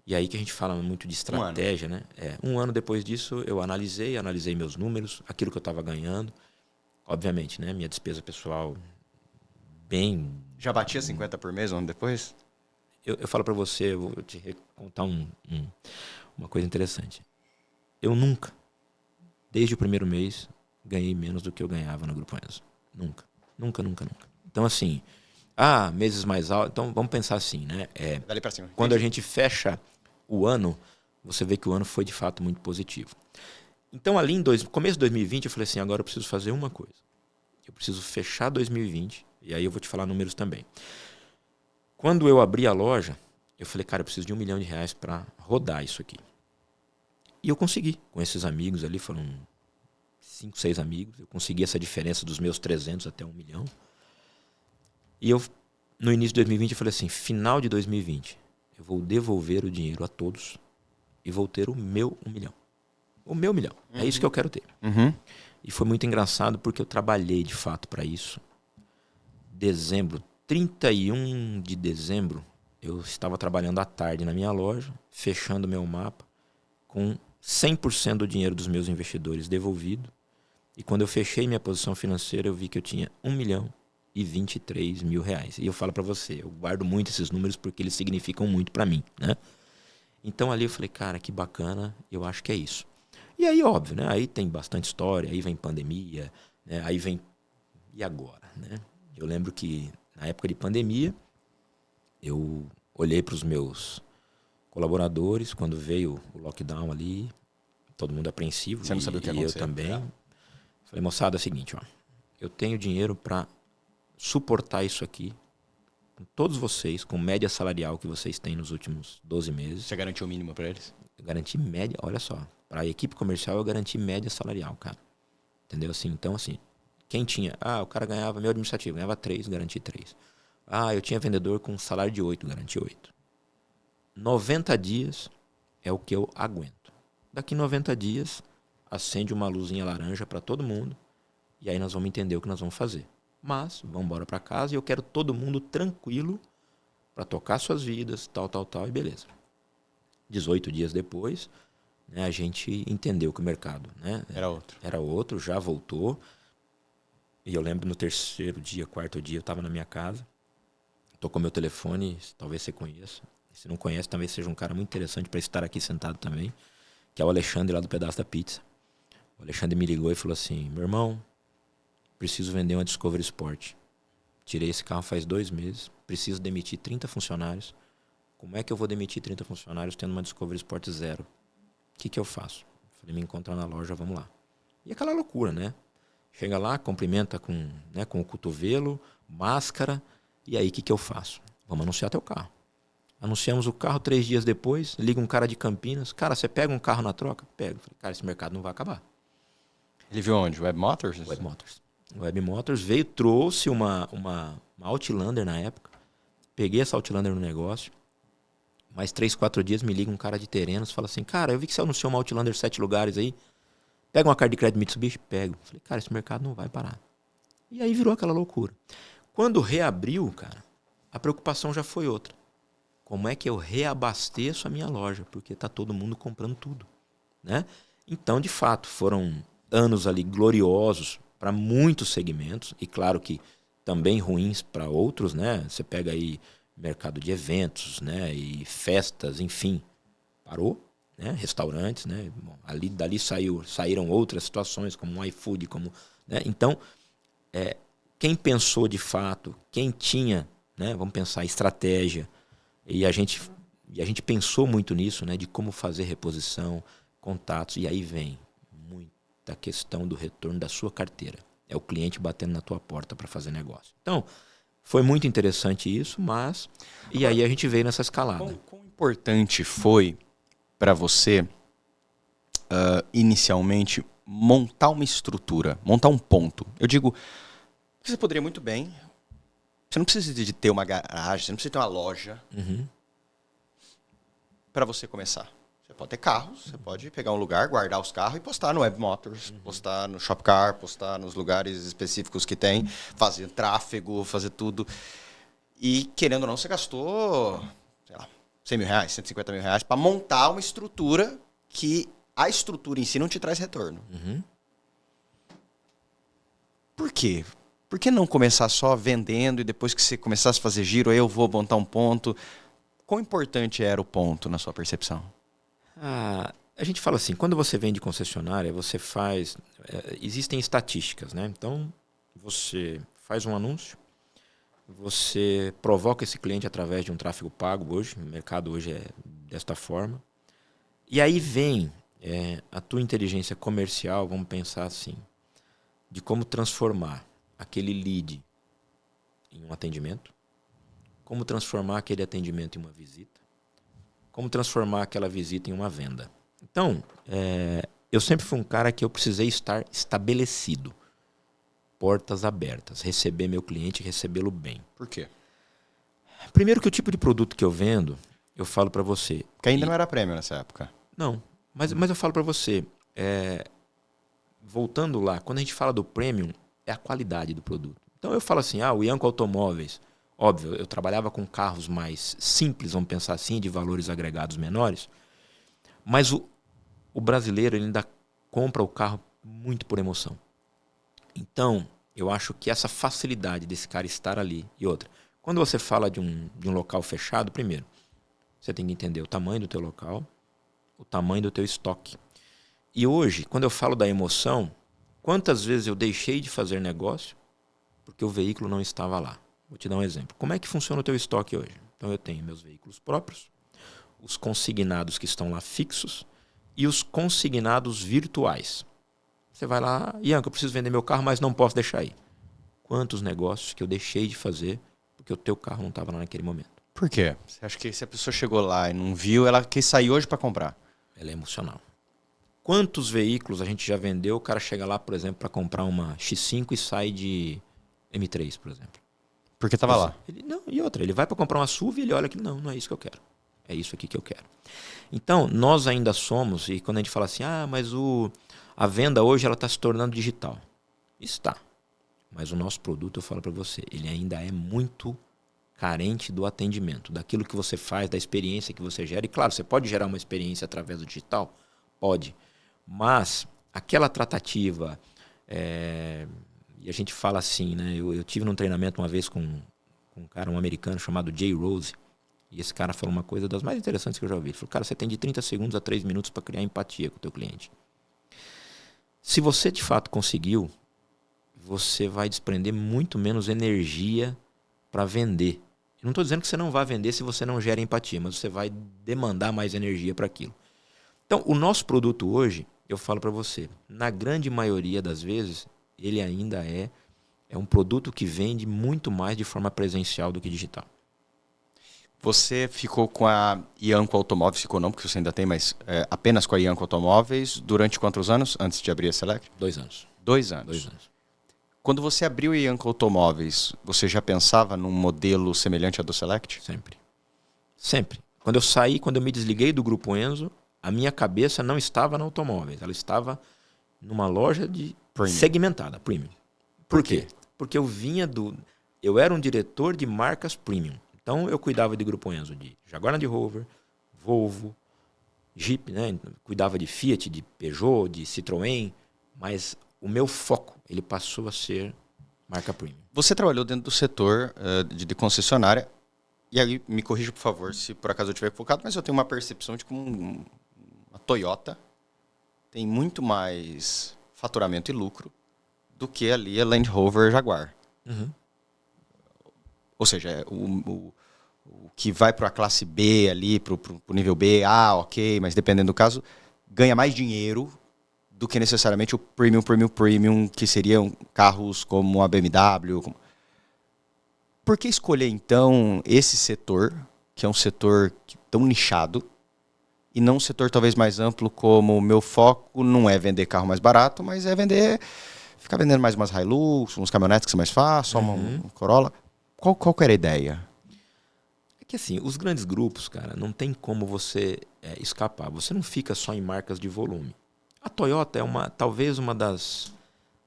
E aí que a gente fala muito de estratégia, né? Um ano depois disso, eu analisei meus números, aquilo que eu estava ganhando. Obviamente, né? Minha despesa pessoal bem... Já batia 50 por mês, um ano depois? Eu falo para você, eu vou te contar uma coisa interessante. Eu nunca, desde o primeiro mês, ganhei menos do que eu ganhava no Grupo Enzo. Nunca. Então, assim, meses mais altos. Então, vamos pensar assim, né? Dali pra cima. Quando a gente fecha o ano, você vê que o ano foi, de fato, muito positivo. Então, ali no começo de 2020, eu falei assim, agora eu preciso fazer uma coisa. Eu preciso fechar 2020, e aí eu vou te falar números também. Quando eu abri a loja, eu falei, cara, eu preciso de R$1 milhão para rodar isso aqui. E eu consegui, com esses amigos ali, foram 5, 6 amigos, eu consegui essa diferença dos meus 300 até 1 milhão. E eu, no início de 2020, eu falei assim, final de 2020, eu vou devolver o dinheiro a todos e vou ter o meu 1 milhão. O meu 1 milhão. É isso que eu quero ter. E foi muito engraçado porque eu trabalhei de fato para isso. 31 de dezembro, eu estava trabalhando à tarde na minha loja, fechando meu mapa, com 100% do dinheiro dos meus investidores devolvido E quando eu fechei minha posição financeira, eu vi que eu tinha R$1.023.000. E eu falo para você, eu guardo muito esses números porque eles significam muito para mim, né? Então ali eu falei, cara, que bacana, eu acho que é isso. E aí, óbvio, né? Aí tem bastante história, aí vem pandemia, né? Aí vem... E agora, né? Eu lembro que na época de pandemia, eu olhei para os meus colaboradores, quando veio o lockdown ali, todo mundo apreensivo. Você não sabia o que ia acontecer. Eu também. Falei, moçada, é o seguinte, ó, eu tenho dinheiro para suportar isso aqui, com todos vocês, com média salarial que vocês têm nos últimos 12 meses. Você garantiu o mínimo para eles? Eu garanti média, olha só, para a equipe comercial eu garanti média salarial, cara. Entendeu? Assim, então, assim, quem tinha... o cara ganhava, meu administrativo, ganhava 3, garanti 3. Eu tinha vendedor com salário de 8, garanti 8. 90 dias é o que eu aguento. Daqui 90 dias, acende uma luzinha laranja para todo mundo e aí nós vamos entender o que nós vamos fazer. Mas, vamos embora para casa e eu quero todo mundo tranquilo para tocar suas vidas, tal, e beleza. 18 dias depois, né, a gente entendeu que o mercado, né, era outro, já voltou. E eu lembro no terceiro dia, quarto dia, eu estava na minha casa, tocou meu telefone, talvez você conheça. Se não conhece, talvez seja um cara muito interessante para estar aqui sentado também, que é o Alexandre lá do Pedaço da Pizza. O Alexandre me ligou e falou assim, meu irmão, preciso vender uma Discovery Sport. Tirei esse carro faz 2 meses, preciso demitir 30 funcionários. Como é que eu vou demitir 30 funcionários tendo uma Discovery Sport 0? O que eu faço? Falei, me encontrar na loja, vamos lá. E aquela loucura, né? Chega lá, cumprimenta com o cotovelo, máscara, e aí o que eu faço? Vamos anunciar teu carro. Anunciamos o carro, 3 dias depois, liga um cara de Campinas. Cara, você pega um carro na troca? Pego. Falei, cara, esse mercado não vai acabar. Ele viu onde? Web Motors? Web Motors. Web Motors veio, trouxe uma Outlander na época. Peguei essa Outlander no negócio. Mais 3, 4 dias me liga um cara de Terenos. Fala assim, cara, eu vi que você anunciou uma Outlander 7 lugares aí. Pega uma carta de crédito Mitsubishi? Pego. Falei, cara, esse mercado não vai parar. E aí virou aquela loucura. Quando reabriu, cara, a preocupação já foi outra. Como é que eu reabasteço a minha loja? Porque tá todo mundo comprando tudo, né? Então, de fato, foram anos ali gloriosos para muitos segmentos e claro que também ruins para outros, né? Você pega aí mercado de eventos, né? E festas, enfim, parou, né? Restaurantes, né? Bom, dali saíram outras situações como o iFood, como, né? Então, quem pensou de fato, quem tinha, né? Vamos pensar estratégia. E a gente pensou muito nisso, né? De como fazer reposição, contatos. E aí vem muita questão do retorno da sua carteira. É o cliente batendo na tua porta para fazer negócio. Então, foi muito interessante isso, mas... E aí a gente veio nessa escalada. Quão importante foi para você, inicialmente, montar uma estrutura, montar um ponto? Eu digo, você poderia muito bem... Você não precisa de ter uma garagem, você não precisa ter uma loja para você começar. Você pode ter carros, você pode pegar um lugar, guardar os carros e postar no Web Motors, postar no Shopcar, postar nos lugares específicos que tem, fazer tráfego, fazer tudo. E, querendo ou não, você gastou, sei lá, 100 mil reais, 150 mil reais para montar uma estrutura que a estrutura em si não te traz retorno. Por quê? Por que não começar só vendendo e depois que você começasse a fazer giro, aí eu vou montar um ponto? Quão importante era o ponto na sua percepção? A gente fala assim, quando você vende concessionária, você faz... existem estatísticas, né? Então, você faz um anúncio, você provoca esse cliente através de um tráfego pago hoje, o mercado hoje é desta forma. E aí vem a tua inteligência comercial, vamos pensar assim, de como transformar aquele lead em um atendimento, como transformar aquele atendimento em uma visita, como transformar aquela visita em uma venda. Então, eu sempre fui um cara que eu precisei estar estabelecido, portas abertas, receber meu cliente e recebê-lo bem. Por quê? Primeiro que o tipo de produto que eu vendo, eu falo para você... Porque ainda não era prêmio nessa época. Não, mas eu falo para você, voltando lá, quando a gente fala do premium, é a qualidade do produto. Então eu falo assim, o Ianco Automóveis, óbvio, eu trabalhava com carros mais simples, vamos pensar assim, de valores agregados menores, mas o brasileiro ele ainda compra o carro muito por emoção. Então, eu acho que essa facilidade desse cara estar ali e outra. Quando você fala de um local fechado, primeiro, você tem que entender o tamanho do teu local, o tamanho do teu estoque. E hoje, quando eu falo da emoção, quantas vezes eu deixei de fazer negócio porque o veículo não estava lá? Vou te dar um exemplo. Como é que funciona o teu estoque hoje? Então eu tenho meus veículos próprios, os consignados que estão lá fixos e os consignados virtuais. Você vai lá, Ian, eu preciso vender meu carro, mas não posso deixar aí. Quantos negócios que eu deixei de fazer porque o teu carro não estava lá naquele momento? Por quê? Você acha que se a pessoa chegou lá e não viu, ela quer sair hoje para comprar? Ela é emocional. Quantos veículos a gente já vendeu, o cara chega lá, por exemplo, para comprar uma X5 e sai de M3, por exemplo. Porque estava lá. E outra, ele vai para comprar uma SUV e ele olha que não é isso que eu quero. É isso aqui que eu quero. Então, nós ainda somos, e quando a gente fala assim, mas a venda hoje ela está se tornando digital. Está. Mas o nosso produto, eu falo para você, ele ainda é muito carente do atendimento, daquilo que você faz, da experiência que você gera. E claro, você pode gerar uma experiência através do digital? Pode. Mas aquela tratativa, e a gente fala assim, né? Eu tive num treinamento uma vez com um cara, um americano chamado Jay Rose, e esse cara falou uma coisa das mais interessantes que eu já ouvi. Ele falou, cara, você tem de 30 segundos a 3 minutos para criar empatia com o teu cliente. Se você de fato conseguiu, você vai desprender muito menos energia para vender. Eu não estou dizendo que você não vai vender se você não gera empatia, mas você vai demandar mais energia para aquilo. Então, o nosso produto hoje, eu falo para você, na grande maioria das vezes, ele ainda é um produto que vende muito mais de forma presencial do que digital. Você ficou com a Ianco Automóveis, ficou não, porque você ainda tem, mas apenas com a Ianco Automóveis durante quantos anos antes de abrir a Select? 2 anos. 2 anos. 2 anos. Quando você abriu a Ianco Automóveis, você já pensava num modelo semelhante ao do Select? Sempre. Sempre. Quando eu me desliguei do Grupo Enzo, a minha cabeça não estava na automóveis, ela estava numa loja de segmentada, premium. Por quê? Porque eu era um diretor de marcas premium. Então eu cuidava de Grupo Enzo, de Jaguar Land Rover, Volvo, Jeep, né? Cuidava de Fiat, de Peugeot, de Citroën, mas o meu foco, ele passou a ser marca premium. Você trabalhou dentro do setor de concessionária, e aí me corrija, por favor, se por acaso eu estiver focado, mas eu tenho uma percepção de que uma Toyota tem muito mais faturamento e lucro do que ali a Land Rover Jaguar. Uhum. Ou seja, o que vai para a classe B ali, para o nível B, ok, mas dependendo do caso, ganha mais dinheiro do que necessariamente o premium, que seriam carros como a BMW. Por que escolher, então, esse setor, que é um setor tão nichado, e não um setor talvez mais amplo, como o meu foco não é vender carro mais barato, mas é ficar vendendo mais umas Hilux, uns caminhonetes que são mais fáceis, só um Corolla. Qual que era a ideia? É que assim, os grandes grupos, cara, não tem como você escapar. Você não fica só em marcas de volume. A Toyota é talvez uma das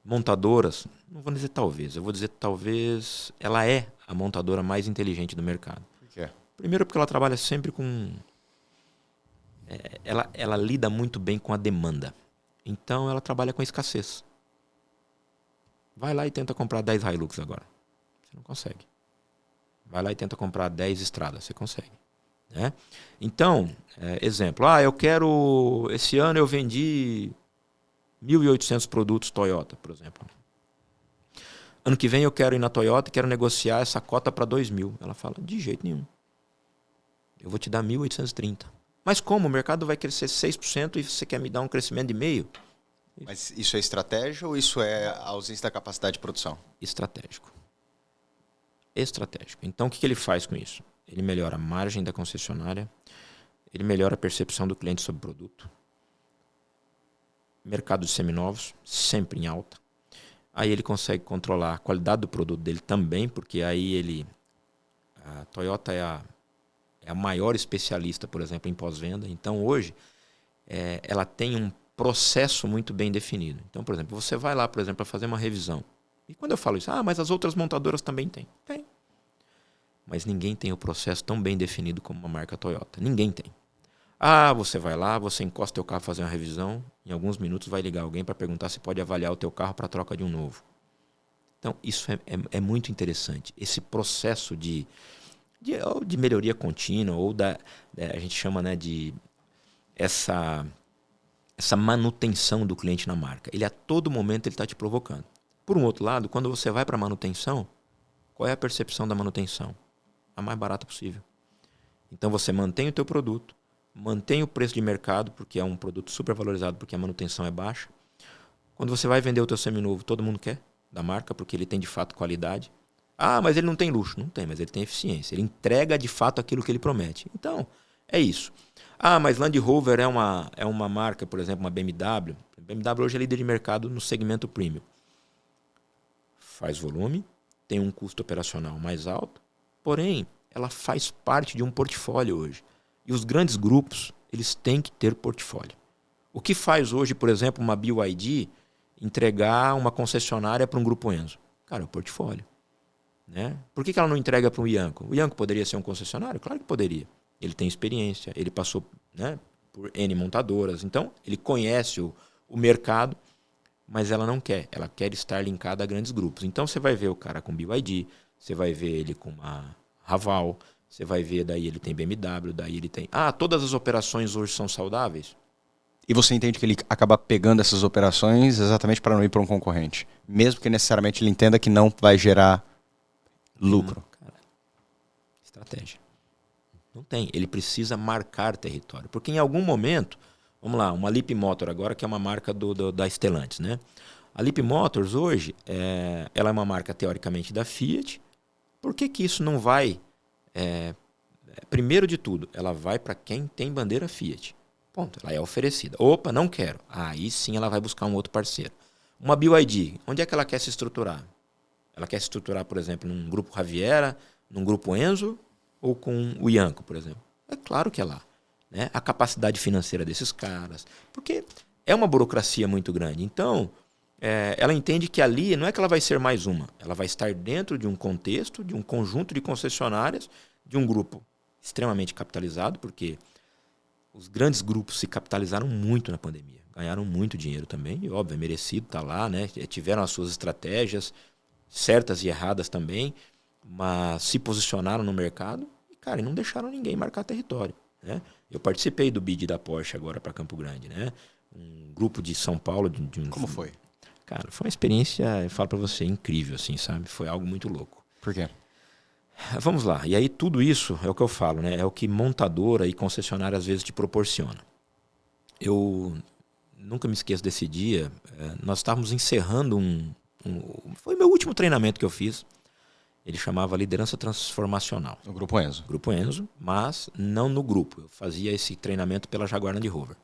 montadoras, não vou dizer talvez, eu vou dizer talvez ela é a montadora mais inteligente do mercado. Por quê? Primeiro porque ela trabalha sempre com... ela lida muito bem com a demanda. Então ela trabalha com escassez. Vai lá e tenta comprar 10 Hilux agora. Você não consegue. Vai lá e tenta comprar 10 estradas. Você consegue. Né? Então, exemplo. Esse ano eu vendi 1.800 produtos Toyota, por exemplo. Ano que vem eu quero ir na Toyota e quero negociar essa cota para 2.000. Ela fala, de jeito nenhum. Eu vou te dar 1.830. Mas como? O mercado vai crescer 6% e você quer me dar um crescimento de meio? Mas isso é estratégia ou isso é a ausência da capacidade de produção? Estratégico. Então, o que ele faz com isso? Ele melhora a margem da concessionária, ele melhora a percepção do cliente sobre o produto. Mercado de seminovos, sempre em alta. Aí ele consegue controlar a qualidade do produto dele também, porque aí a Toyota é a maior especialista, por exemplo, em pós-venda. Então, hoje, ela tem um processo muito bem definido. Então, por exemplo, você vai lá, por exemplo, para fazer uma revisão. E quando eu falo isso, mas as outras montadoras também têm. Tem. Mas ninguém tem o processo tão bem definido como uma marca Toyota. Ninguém tem. Você vai lá, você encosta o teu carro para fazer uma revisão, em alguns minutos vai ligar alguém para perguntar se pode avaliar o teu carro para troca de um novo. Então, isso é muito interessante. Esse processo de melhoria contínua, ou a gente chama, né, de essa manutenção do cliente na marca. Ele a todo momento ele está te provocando. Por um outro lado, quando você vai para a manutenção, qual é a percepção da manutenção? A mais barata possível. Então você mantém o teu produto, mantém o preço de mercado, porque é um produto super valorizado, porque a manutenção é baixa. Quando você vai vender o teu seminovo, todo mundo quer da marca, porque ele tem de fato qualidade. Ah, mas ele não tem luxo. Não tem, mas ele tem eficiência. Ele entrega de fato aquilo que ele promete. Então, é isso. Ah, mas Land Rover é uma marca, por exemplo, uma BMW. A BMW hoje é líder de mercado no segmento premium. Faz volume, tem um custo operacional mais alto, porém, ela faz parte de um portfólio hoje. E os grandes grupos, eles têm que ter portfólio. O que faz hoje, por exemplo, uma BYD entregar uma concessionária para um grupo Enzo? Cara, é o portfólio. Né? Por que ela não entrega para um Ianco? O Ianco poderia ser um concessionário? Claro que poderia. Ele tem experiência, ele passou, né, por N montadoras, então ele conhece o mercado, mas ela não quer. Ela quer estar linkada a grandes grupos. Então você vai ver o cara com BYD, você vai ver ele com uma Raval, você vai ver daí ele tem BMW, daí ele tem... Ah, todas as operações hoje são saudáveis? E você entende que ele acaba pegando essas operações exatamente para não ir para um concorrente, mesmo que necessariamente ele entenda que não vai gerar lucro. Cara, estratégia. Não tem. Ele precisa marcar território. Porque em algum momento, vamos lá, uma Leap Motor agora, que é uma marca da Stellantis, né? A Leap Motors hoje, ela é uma marca teoricamente da Fiat. Por que isso não vai... primeiro de tudo, ela vai para quem tem bandeira Fiat. Ponto. Ela é oferecida. Opa, não quero. Aí sim ela vai buscar um outro parceiro. Uma BYD, onde é que ela quer se estruturar? Ela quer se estruturar, por exemplo, num grupo Riviera, num grupo Enzo ou com o Ianco, por exemplo? É claro que é lá. Né? A capacidade financeira desses caras. Porque é uma burocracia muito grande. Então, ela entende que ali não é que ela vai ser mais uma. Ela vai estar dentro de um contexto, de um conjunto de concessionárias, de um grupo extremamente capitalizado, porque os grandes grupos se capitalizaram muito na pandemia. Ganharam muito dinheiro também. E, óbvio, é merecido estar lá. Né? Tiveram as suas estratégias, certas e erradas também, mas se posicionaram no mercado e, cara, e não deixaram ninguém marcar território. Né? Eu participei do bid da Porsche agora para Campo Grande, né? Um grupo de São Paulo. Como foi? Cara, foi uma experiência, eu falo para você, incrível, assim, sabe? Foi algo muito louco. Por quê? Vamos lá. E aí tudo isso é o que eu falo, né? É o que montadora e concessionária às vezes te proporciona. Eu nunca me esqueço desse dia. Nós estávamos encerrando foi o meu último treinamento que eu fiz. Ele chamava Liderança Transformacional. No Grupo Enzo. Grupo Enzo, mas não no grupo. Eu fazia esse treinamento pela Jaguar Land Rover.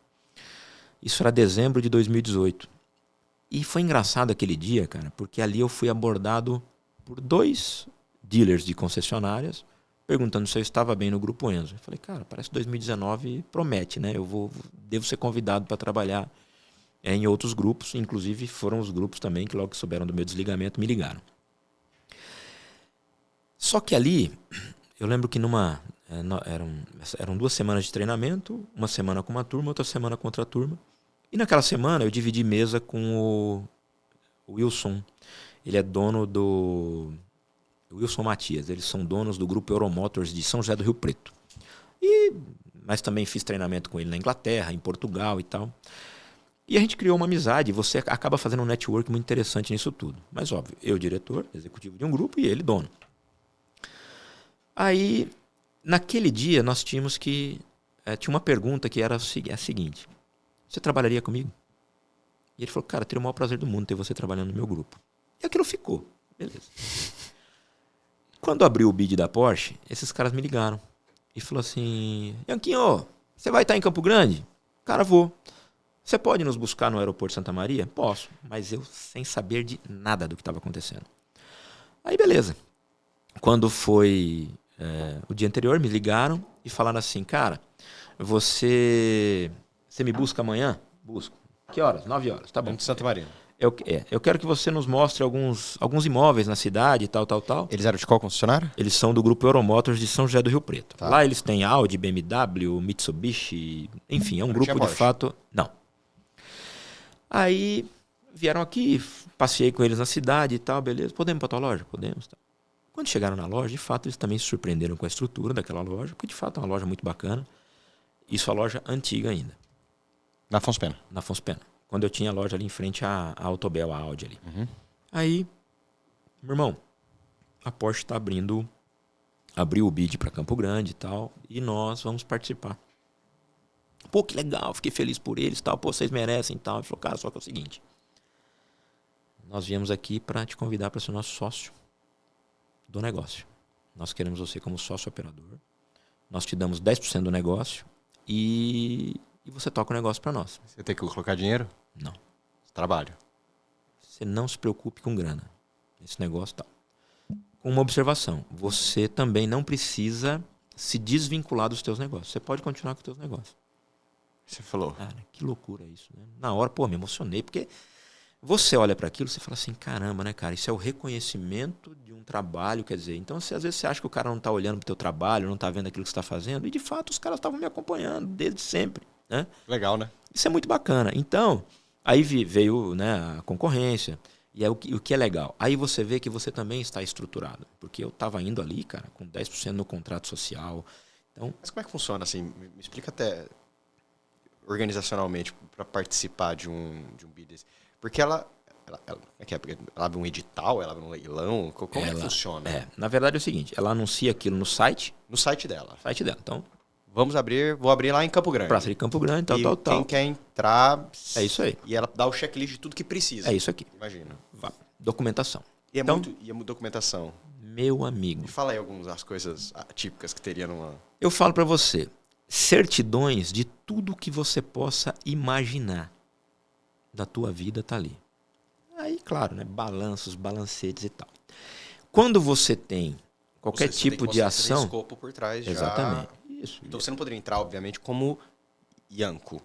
Isso era dezembro de 2018. E foi engraçado aquele dia, cara, porque ali eu fui abordado por 2 dealers de concessionárias perguntando se eu estava bem no Grupo Enzo. Eu falei, cara, parece que 2019 promete, né? Devo ser convidado para trabalhar em outros grupos, inclusive foram os grupos também que logo que souberam do meu desligamento me ligaram. Só que ali, eu lembro que eram 2 semanas de treinamento, uma semana com uma turma, outra semana com outra turma. E naquela semana eu dividi mesa com o Wilson. Ele é dono do Wilson Matias. Eles são donos do grupo Euromotors de São José do Rio Preto. Mas também fiz treinamento com ele na Inglaterra, em Portugal e tal. E a gente criou uma amizade, você acaba fazendo um network muito interessante nisso tudo. Mas óbvio, eu diretor, executivo de um grupo e ele dono. Aí, naquele dia, nós tínhamos que... tinha uma pergunta que era a seguinte: você trabalharia comigo? E ele falou, cara, teria o maior prazer do mundo ter você trabalhando no meu grupo. E aquilo ficou. Beleza. Quando abriu o bid da Porsche, esses caras me ligaram. E falou assim, Ianquinho, você vai estar em Campo Grande? Cara, vou. Você pode nos buscar no aeroporto de Santa Maria? Posso. Mas eu sem saber de nada do que estava acontecendo. Aí, beleza. Quando foi o dia anterior, me ligaram e falaram assim, cara, você me busca amanhã? Busco. Que horas? 9 horas. Tá bom. De Santa Maria. Eu quero que você nos mostre alguns imóveis na cidade e tal. Eles eram de qual concessionária? Eles são do grupo Euromotors de São José do Rio Preto. Tá. Lá eles têm Audi, BMW, Mitsubishi, enfim, é um grupo de fato... Não. Aí vieram aqui, passei com eles na cidade e tal, beleza. Podemos ir pra tua loja? Podemos. Tá. Quando chegaram na loja, de fato, eles também se surpreenderam com a estrutura daquela loja, porque de fato é uma loja muito bacana. Isso é uma loja antiga ainda. Na Afonso Pena. Na Afonso Pena. Quando eu tinha a loja ali em frente à Autobel, a Audi ali. Uhum. Aí, meu irmão, a Porsche está abriu o bid para Campo Grande e tal, e nós vamos participar. Pô, que legal, fiquei feliz por eles, tal, pô, vocês merecem e tal. Ele falou, cara, só que é o seguinte, nós viemos aqui para te convidar para ser nosso sócio do negócio. Nós queremos você como sócio operador, nós te damos 10% do negócio e você toca o negócio para nós. Você tem que colocar dinheiro? Não. Trabalho. Você não se preocupe com grana, esse negócio tal. Com uma observação, você também não precisa se desvincular dos teus negócios. Você pode continuar com os teus negócios. Você falou. Cara, que loucura isso, né? Na hora, pô, me emocionei, porque você olha para aquilo e você fala assim, caramba, né, cara? Isso é o reconhecimento de um trabalho, quer dizer. Então, às vezes você acha que o cara não tá olhando pro teu trabalho, não tá vendo aquilo que você tá fazendo, e de fato os caras estavam me acompanhando desde sempre, né? Legal, né? Isso é muito bacana. Então, aí veio, né, a concorrência. E é o que é legal. Aí você vê que você também está estruturado. Porque eu estava indo ali, cara, com 10% no contrato social. Então, mas como é que funciona, assim? Me explica até organizacionalmente para participar de um bid desse. Porque ela abre um edital, ela abre um leilão? Como é que funciona? Na verdade é o seguinte, ela anuncia aquilo no site. No site dela. Então, vou abrir lá em Campo Grande. Praça de Campo Grande, tal. Quem quer entrar... É isso aí. E ela dá o checklist de tudo que precisa. É isso aqui. Imagina. Documentação. E é muito documentação. Meu amigo. Me fala aí algumas das coisas atípicas que teria numa... Eu falo para você, certidões de tudo que você possa imaginar da tua vida tá ali. Aí, claro, né, balanços, balancetes e tal. Quando você tem qualquer tipo de ação... Você tem escopo por trás. Exatamente. Já... Isso. Então você não poderia entrar, obviamente, como Ianco.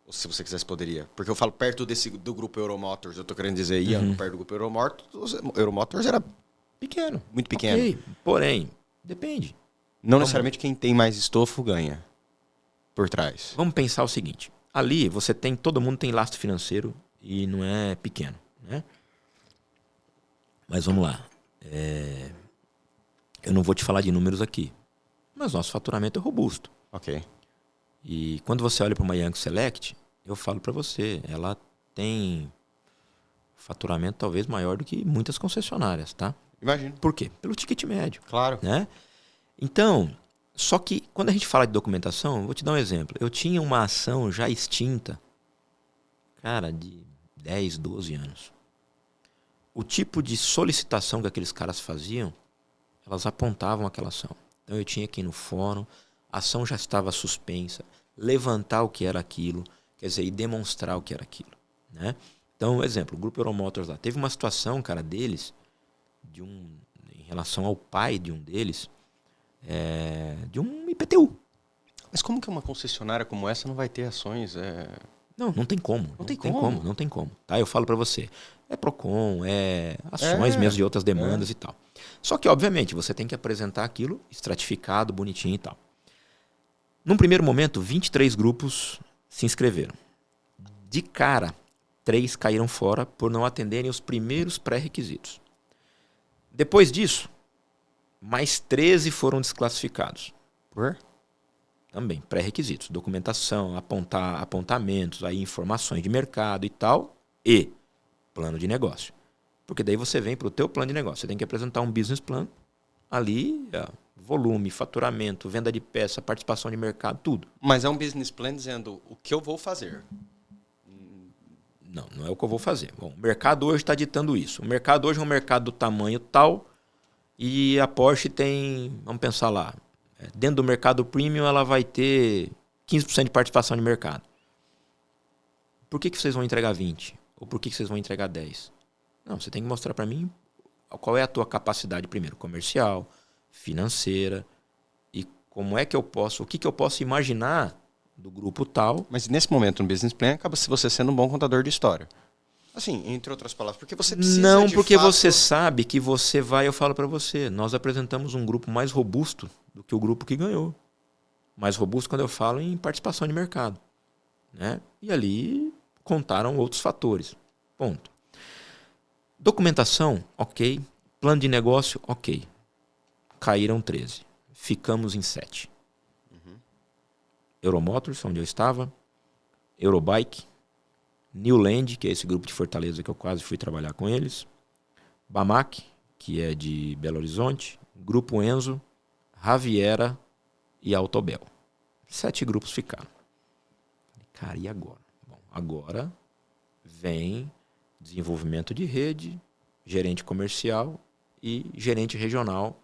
Ou se você quisesse, poderia. Porque eu falo perto do grupo Euromotors, eu tô querendo dizer Ianco perto do grupo Euromotors era pequeno, muito pequeno. Ok, porém, depende. Não necessariamente quem tem mais estofo ganha por trás. Vamos pensar o seguinte. Ali você tem, todo mundo tem lastro financeiro e não é pequeno, né? Mas vamos lá. Eu não vou te falar de números aqui, mas nosso faturamento é robusto. Ok. E quando você olha para uma Ianco Select, eu falo para você, ela tem faturamento talvez maior do que muitas concessionárias, tá? Imagino. Por quê? Pelo ticket médio. Claro. Né? Então, só que quando a gente fala de documentação, eu vou te dar um exemplo. Eu tinha uma ação já extinta, cara, de 10, 12 anos. O tipo de solicitação que aqueles caras faziam, elas apontavam aquela ação. Então eu tinha que ir no fórum, a ação já estava suspensa, levantar o que era aquilo, quer dizer, e demonstrar o que era aquilo, né? Então, exemplo, o Grupo Euromotors lá, teve uma situação, cara, deles, em relação ao pai de um deles, de um IPTU. Mas como que uma concessionária como essa não vai ter ações? Não tem como. Não tem como. Tá? Eu falo para você, é PROCON, ações mesmo de outras demandas e tal. Só que, obviamente, você tem que apresentar aquilo estratificado, bonitinho e tal. Num primeiro momento, 23 grupos se inscreveram. De cara, 3 caíram fora por não atenderem os primeiros pré-requisitos. Depois disso, mais 13 foram desclassificados. Por? Também, pré-requisitos. Documentação, apontamentos, aí informações de mercado e tal. E plano de negócio. Porque daí você vem para o teu plano de negócio. Você tem que apresentar um business plan. Ali, volume, faturamento, venda de peça, participação de mercado, tudo. Mas é um business plan dizendo o que eu vou fazer. Não é o que eu vou fazer. Bom, o mercado hoje está ditando isso. O mercado hoje é um mercado do tamanho tal e a Porsche tem, vamos pensar lá, dentro do mercado premium ela vai ter 15% de participação de mercado. Por que vocês vão entregar 20%? Ou por que vocês vão entregar 10%? Não, você tem que mostrar para mim qual é a tua capacidade, primeiro, comercial, financeira, e como é que eu posso, o que eu posso imaginar do grupo tal. Mas nesse momento no business plan acaba você sendo um bom contador de história. Assim, entre outras palavras, porque você precisa Não, de porque fato... você sabe que você vai, eu falo para você, nós apresentamos um grupo mais robusto do que o grupo que ganhou. Mais robusto quando eu falo em participação de mercado, né? E ali contaram outros fatores. Ponto. Documentação, ok. Plano de negócio, ok. Caíram 13. Ficamos em 7. Euromotors, onde eu estava. Eurobike. Newland, que é esse grupo de Fortaleza que eu quase fui trabalhar com eles. Bamac, que é de Belo Horizonte. Grupo Enzo, Raviera e Autobel. 7 grupos ficaram. Cara, e agora? Bom, agora vem desenvolvimento de rede, gerente comercial e gerente regional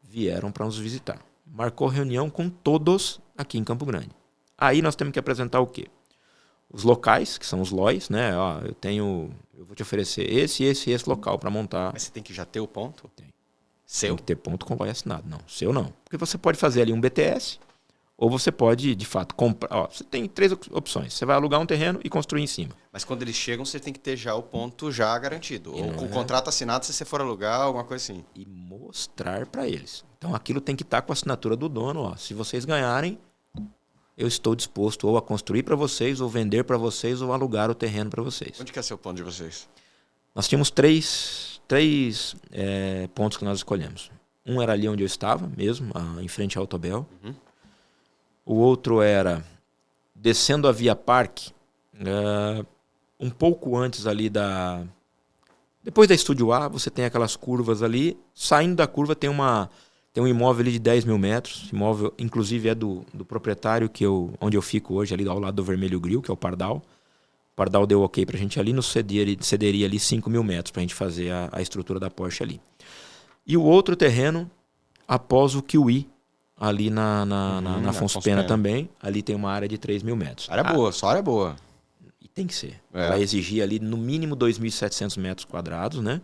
vieram para nos visitar. Marcou reunião com todos aqui em Campo Grande. Aí nós temos que apresentar o quê? Os locais, que são os LOIs, né? Ó, eu vou te oferecer esse local para montar. Mas você tem que já ter o ponto? Tem. Seu? Tem que ter ponto com LOI assinado. Não, seu não. Porque você pode fazer ali um BTS, ou você pode, de fato, comprar. Ó, você tem 3 opções. Você vai alugar um terreno e construir em cima. Mas quando eles chegam, você tem que ter já o ponto já garantido. Ou com o contrato assinado, se você for alugar, alguma coisa assim. E mostrar para eles. Então aquilo tem que estar com a assinatura do dono. Ó. Se vocês ganharem, eu estou disposto ou a construir para vocês, ou vender para vocês, ou alugar o terreno para vocês. Onde que é seu ponto de vocês? Nós tínhamos três pontos que nós escolhemos. Um era ali onde eu estava mesmo, em frente ao Autobel. O outro era descendo a Via Parque, um pouco antes ali da... Depois da Estúdio A, você tem aquelas curvas ali. Saindo da curva tem um imóvel ali de 10 mil metros. O imóvel, inclusive, é do proprietário onde eu fico hoje, ali ao lado do Vermelho Grill, que é o Pardal. O Pardal deu ok pra gente ali, nos cederia ali 5 mil metros pra gente fazer a estrutura da Porsche ali. E o outro terreno, após o Kiwi, ali na Afonso Pena também, ali tem uma área de 3 mil metros. Área boa, só área boa. E tem que ser. Vai exigir ali no mínimo 2.700 metros quadrados, né?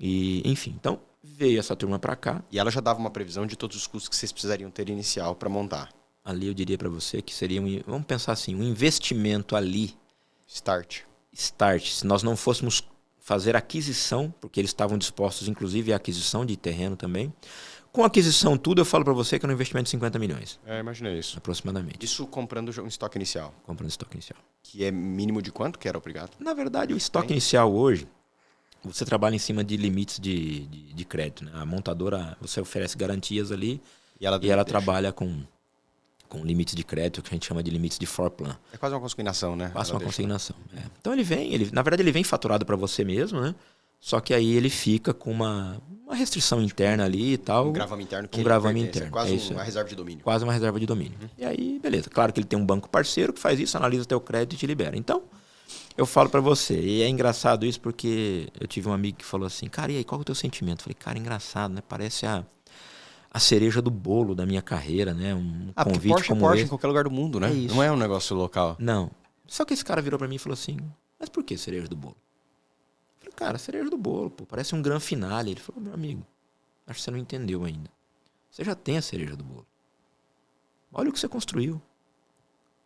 E, enfim, então veio essa turma para cá. E ela já dava uma previsão de todos os custos que vocês precisariam ter inicial para montar. Ali eu diria para você que seria vamos pensar assim, um investimento ali. Start. Se nós não fôssemos fazer aquisição, porque eles estavam dispostos, inclusive, à aquisição de terreno também. Com aquisição tudo, eu falo para você que é um investimento de 50 milhões. Imaginei isso. Aproximadamente. Isso comprando um estoque inicial. Comprando estoque inicial. Que é mínimo de quanto que era obrigado? Na verdade, o estoque inicial hoje, você trabalha em cima de limites de crédito. Né? A montadora, você oferece garantias ali e ela trabalha com limites de crédito, que a gente chama de limites de floor plan. É quase uma consignação, né? Quase uma consignação. Então na verdade ele vem faturado para você mesmo, né? Só que aí ele fica com uma restrição interna ali e tal. Um gravame interno. Um gravame interno. Quase uma reserva de domínio. Quase uma reserva de domínio. E aí, beleza. Claro que ele tem um banco parceiro que faz isso, analisa o teu crédito e te libera. Então, eu falo para você, e é engraçado isso porque eu tive um amigo que falou assim, cara, e aí, qual é o teu sentimento? Eu falei, cara, engraçado, né? Parece a cereja do bolo da minha carreira, né? Um convite Porsche como é Porsche esse. em qualquer lugar do mundo, né? Isso. Não é um negócio local. Não. Só que esse cara virou para mim e falou assim, mas por que cereja do bolo? Eu falei, cara, cereja do bolo, pô, parece um gran finale. Ele falou, meu amigo, acho que você não entendeu ainda. Você já tem a cereja do bolo. Olha o que você construiu.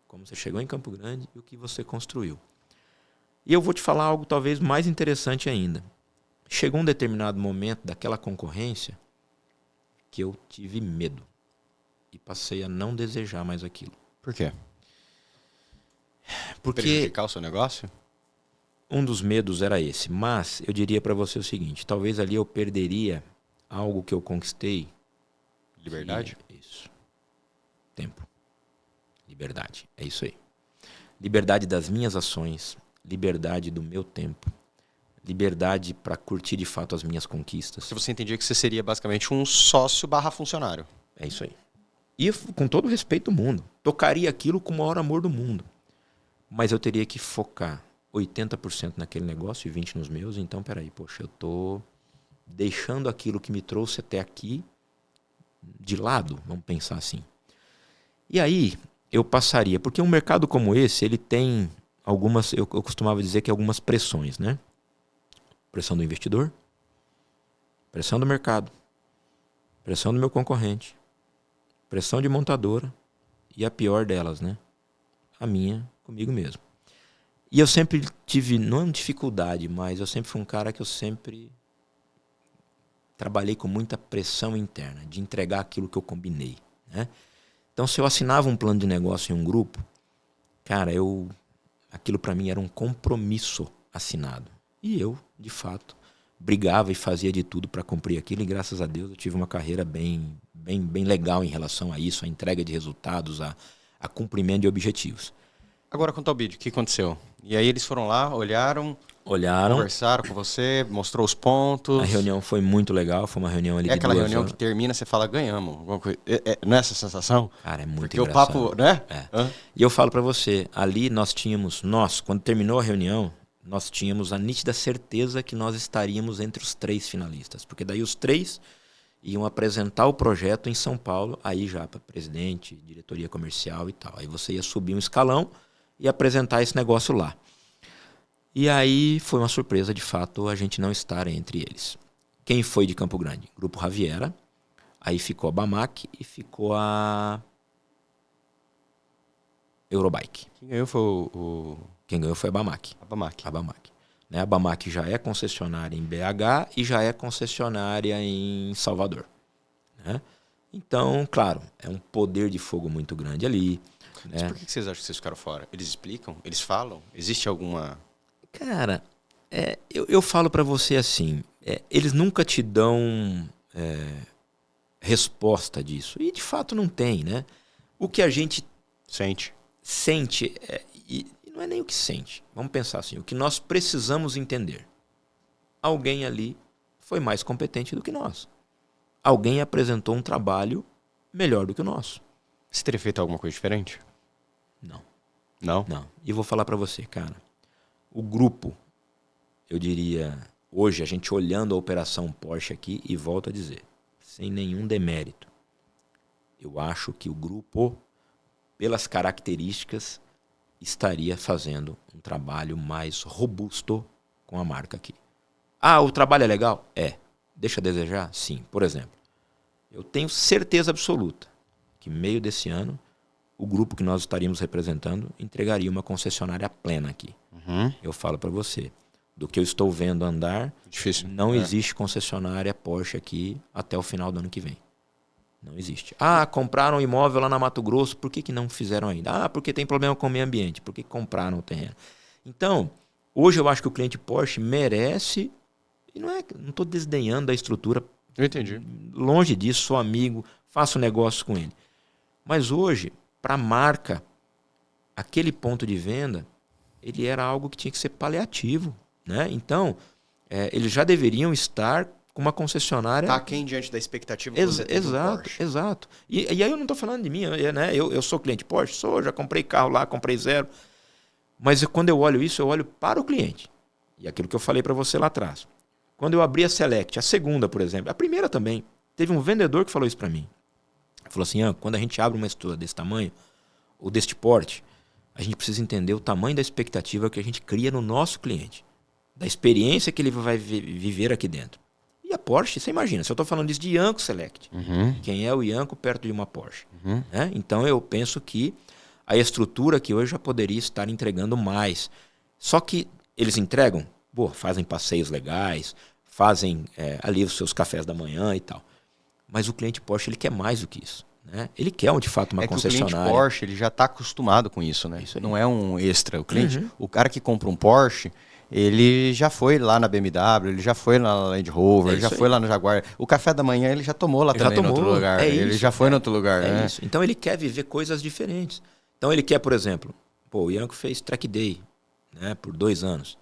Como você chegou em Campo Grande e o que você construiu. E eu vou te falar algo talvez mais interessante ainda. Chegou um determinado momento daquela concorrência que eu tive medo. E passei a não desejar mais aquilo. Por quê? Porque prejudicar o seu negócio? um dos medos era esse. Mas eu diria para você o seguinte, talvez ali eu perderia algo que eu conquistei. Liberdade? Isso. Tempo. Liberdade. É isso aí. Liberdade das minhas ações. Liberdade do meu tempo. Liberdade para curtir de fato as minhas conquistas. Se você entendia que você seria basicamente um sócio / funcionário. É isso aí. E com todo o respeito do mundo. Tocaria aquilo com o maior amor do mundo. Mas eu teria que focar 80% naquele negócio e 20% nos meus. Então, peraí, poxa, eu tô deixando aquilo que me trouxe até aqui de lado, vamos pensar assim. E aí, eu passaria, porque um mercado como esse, ele tem algumas, eu costumava dizer que algumas pressões, né? Pressão do investidor, pressão do mercado, pressão do meu concorrente, pressão de montadora e a pior delas, né? A minha, comigo mesmo. E eu sempre tive, não dificuldade, mas eu sempre fui um cara que eu sempre trabalhei com muita pressão interna, de entregar aquilo que eu combinei, né? Então, se eu assinava um plano de negócio em um grupo, cara, aquilo para mim era um compromisso assinado. E eu, de fato, brigava e fazia de tudo para cumprir aquilo, e graças a Deus eu tive uma carreira bem legal em relação a isso, a entrega de resultados, a cumprimento de objetivos. Agora, quanto ao bid, o que aconteceu? E aí eles foram lá, olharam, conversaram com você, mostrou os pontos. A reunião foi muito legal, foi uma reunião ali de 2 horas. É aquela reunião que termina, você fala, ganhamos. Alguma coisa. Não é essa sensação? Cara, é muito Porque engraçado. o papo, né? E eu falo para você, ali quando terminou a reunião, nós tínhamos a nítida certeza que nós estaríamos entre os 3 finalistas. Porque daí os 3 iam apresentar o projeto em São Paulo, aí já para presidente, diretoria comercial e tal. Aí você ia subir um escalão e apresentar esse negócio lá. E aí foi uma surpresa, de fato, a gente não estar entre eles. Quem foi de Campo Grande? Grupo Raviera, aí ficou a Bamac e ficou a Eurobike. Quem ganhou foi Quem ganhou foi a Bamac. A Bamac. A Bamac. Né? A Bamac já é concessionária em BH e já é concessionária em Salvador. Né? Então, claro, é um poder de fogo muito grande ali. Mas por que vocês acham que vocês ficaram fora? Eles explicam? Eles falam? Existe alguma... Cara, eu falo pra você assim, eles nunca te dão resposta disso. E de fato não tem, né? O que a gente sente e não é nem o que sente. Vamos pensar assim, o que nós precisamos entender. Alguém ali foi mais competente do que nós. Alguém apresentou um trabalho melhor do que o nosso. Você teria feito alguma coisa diferente? Não. Não? Não. E vou falar pra você, cara. O grupo, eu diria, hoje a gente olhando a operação Porsche aqui, e volto a dizer, sem nenhum demérito, eu acho que o grupo, pelas características, estaria fazendo um trabalho mais robusto com a marca aqui. Ah, o trabalho é legal? É. Deixa a desejar? Sim. Por exemplo, eu tenho certeza absoluta que meio desse ano, o grupo que nós estaríamos representando entregaria uma concessionária plena aqui. Eu falo para você, do que eu estou vendo andar, difícil. Não existe concessionária Porsche aqui até o final do ano que vem. Não existe. Ah, compraram um imóvel lá na Mato Grosso, por que não fizeram ainda? Ah, porque tem problema com o meio ambiente, por que compraram o terreno? Então, hoje eu acho que o cliente Porsche merece, e não estou desdenhando da estrutura. Eu entendi. Longe disso, sou amigo, faço negócio com ele. Mas hoje, para a marca, aquele ponto de venda, ele era algo que tinha que ser paliativo, né? Então, eles já deveriam estar com uma concessionária... Tá aquém diante da expectativa que você tem do Porsche. Exato. E aí eu não estou falando de mim, né? Eu sou cliente Porsche, já comprei carro lá, comprei 0. Mas quando eu olho isso, eu olho para o cliente. E aquilo que eu falei para você lá atrás. Quando eu abri a Select, a segunda, por exemplo, a primeira também, teve um vendedor que falou isso para mim. Ele falou assim, quando a gente abre uma estrutura desse tamanho, ou deste porte, a gente precisa entender o tamanho da expectativa que a gente cria no nosso cliente. Da experiência que ele vai viver aqui dentro. E a Porsche, você imagina, se eu estou falando disso de Ianco Select. Quem é o Ianco perto de uma Porsche? Né? Então eu penso que a estrutura que hoje já poderia estar entregando mais. Só que eles entregam, fazem passeios legais, fazem ali os seus cafés da manhã e tal. Mas o cliente Porsche, ele quer mais do que isso. Né? Ele quer, de fato, uma concessionária. O cliente Porsche, ele já está acostumado com isso, né? Isso não é um extra. O cliente, o cara que compra um Porsche, ele já foi lá na BMW, ele já foi lá na Land Rover, ele já foi lá no Jaguar. O café da manhã ele já tomou lá também, no outro lugar. Ele já foi no outro lugar, né? Isso. Então ele quer viver coisas diferentes. Então ele quer, por exemplo, o Ianco fez Track Day, né, por 2 anos.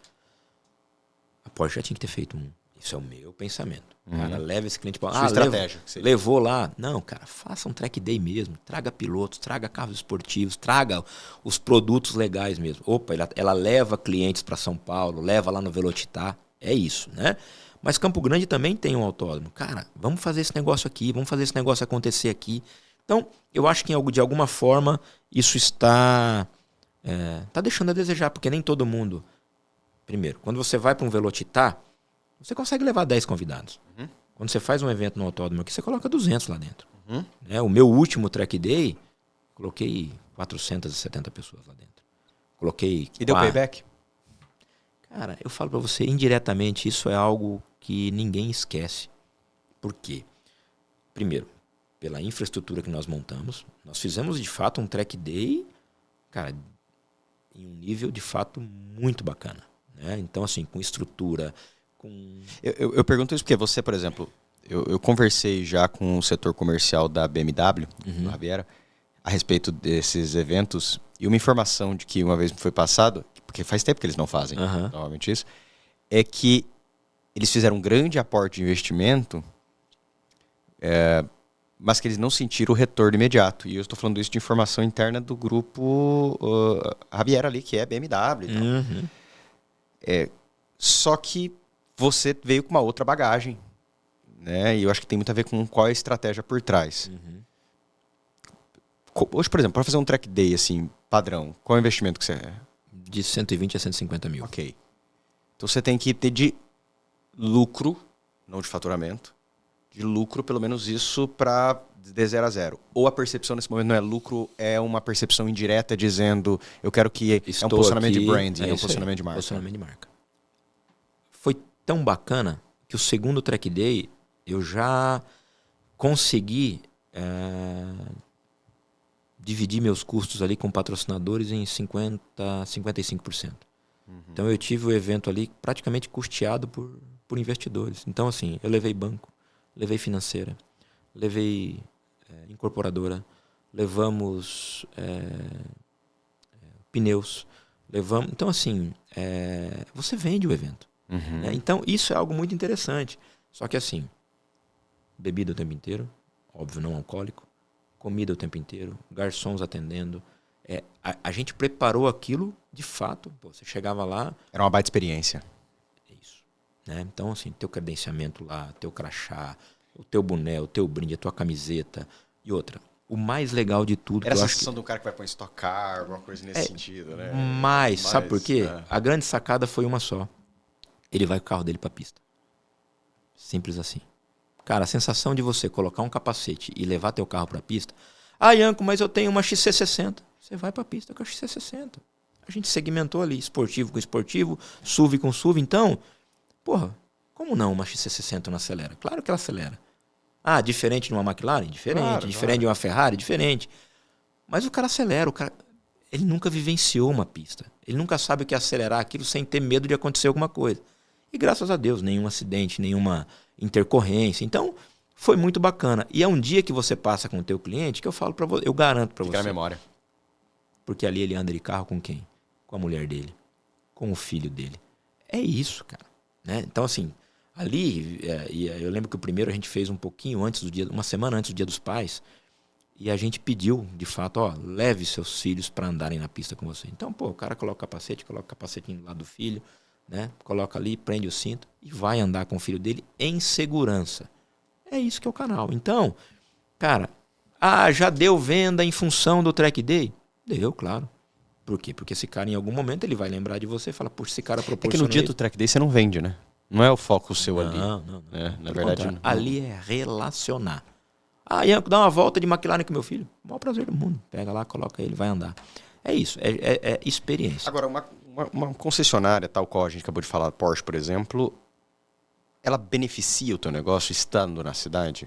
A Porsche já tinha que ter feito um. Isso é o meu pensamento. Cara, leva esse cliente para... estratégia. Levou lá. Não, cara, faça um track day mesmo. Traga pilotos, traga carros esportivos, traga os produtos legais mesmo. Ela leva clientes para São Paulo, leva lá no Velocitar. É isso, né? Mas Campo Grande também tem um autódromo. Cara, vamos fazer esse negócio aqui, vamos fazer esse negócio acontecer aqui. Então, eu acho que de alguma forma isso está deixando a desejar, porque nem todo mundo... Primeiro, quando você vai para um Velocitar, você consegue levar 10 convidados. Quando você faz um evento no autódromo aqui, você coloca 200 lá dentro. O meu último Track Day, coloquei 470 pessoas lá dentro. Coloquei... E deu payback? Cara, eu falo para você, indiretamente, isso é algo que ninguém esquece. Por quê? Primeiro, pela infraestrutura que nós montamos. Nós fizemos, de fato, um Track Day, cara, em um nível, de fato, muito bacana. Né? Então, assim, com estrutura... com... Eu pergunto isso porque você, por exemplo, eu conversei já com o setor comercial da BMW, na Riviera, a respeito desses eventos, e uma informação de que uma vez me foi passado, porque faz tempo que eles não fazem, normalmente isso, é que eles fizeram um grande aporte de investimento, mas que eles não sentiram o retorno imediato. E eu estou falando isso de informação interna do grupo Riviera ali, que é BMW e tal. Só que você veio com uma outra bagagem, né? E eu acho que tem muito a ver com qual é a estratégia por trás. Hoje, por exemplo, para fazer um track day assim, padrão, qual é o investimento que você... De 120 a 150 mil. Ok. Então você tem que ter de lucro, não de faturamento, de lucro, pelo menos isso, para de 0 a 0. Ou a percepção nesse momento não é lucro, é uma percepção indireta dizendo eu quero que é um posicionamento de branding, é um posicionamento de marca. Posicionamento de marca. Foi tão bacana que o segundo track day eu já consegui dividir meus custos ali com patrocinadores em 50%, 55%. Então eu tive o evento ali praticamente custeado por investidores. Então assim, eu levei banco, levei financeira, levei incorporadora, levamos pneus, levamos... Então assim, você vende o evento. Né? Então isso é algo muito interessante. Só que assim, bebida o tempo inteiro, óbvio não alcoólico, comida o tempo inteiro, garçons atendendo. A gente preparou aquilo de fato. Pô, você chegava lá... Era uma baita experiência. É isso. Né? Então, assim, teu credenciamento lá, teu crachá, o teu boné, o teu brinde, a tua camiseta e outra. O mais legal de tudo... Era a sensação do cara que vai pôr em Stock Car, alguma coisa nesse sentido, né? Mas, sabe por quê? A grande sacada foi uma só. Ele vai com o carro dele pra pista. Simples assim. Cara, a sensação de você colocar um capacete e levar teu carro pra pista... Ah, Ianco, mas eu tenho uma XC60. Você vai pra pista com a XC60. A gente segmentou ali, esportivo com esportivo, SUV com SUV. Então, porra, como não uma XC60 não acelera? Claro que ela acelera. Ah, diferente de uma McLaren? Diferente. Claro, diferente de uma Ferrari? Diferente. Mas o cara acelera, o cara... Ele nunca vivenciou uma pista. Ele nunca sabe o que é acelerar aquilo sem ter medo de acontecer alguma coisa. E graças a Deus, nenhum acidente, nenhuma intercorrência. Então, foi muito bacana. E é um dia que você passa com o teu cliente que eu falo para você, eu garanto para você. Fica na memória. Porque ali ele anda de carro com quem? Com a mulher dele, com o filho dele. É isso, cara. Né? Então, assim, ali, eu lembro que o primeiro a gente fez um pouquinho antes do dia, uma semana antes do Dia dos Pais, e a gente pediu, de fato, leve seus filhos para andarem na pista com você. Então, pô, o cara coloca o capacete do lado do filho, né? Coloca ali, prende o cinto e vai andar com o filho dele em segurança. É isso que é o canal. Então, cara, já deu venda em função do track day? Deu, claro. Por quê? Porque esse cara, em algum momento, ele vai lembrar de você e fala, puxa, esse cara proporcionou... É que no dia do track day você não vende, né? Não é o foco seu ali. Não. Na verdade, não. Ali é relacionar. Ianco, dá uma volta de McLaren com meu filho. O maior prazer do mundo. Pega lá, coloca ele, vai andar. É isso, é experiência. Agora, uma concessionária, tal qual a gente acabou de falar, Porsche, por exemplo, ela beneficia o teu negócio estando na cidade?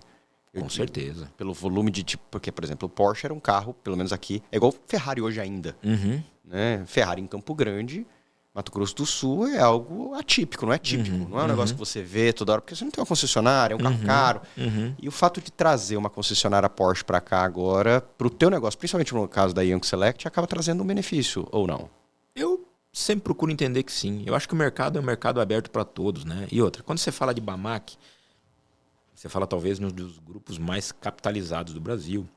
Com certeza. Pelo volume de tipo... Porque, por exemplo, o Porsche era um carro, pelo menos aqui, é igual Ferrari hoje ainda. Né? Ferrari em Campo Grande, Mato Grosso do Sul, é algo atípico, não é típico. Não é um negócio que você vê toda hora, porque você não tem uma concessionária, é um carro caro. E o fato de trazer uma concessionária Porsche para cá agora, para o teu negócio, principalmente no caso da Ianco Select, acaba trazendo um benefício, ou não? Eu sempre procuro entender que sim. Eu acho que o mercado é um mercado aberto para todos, né? E outra, quando você fala de Bamac, você fala talvez num dos grupos mais capitalizados do Brasil.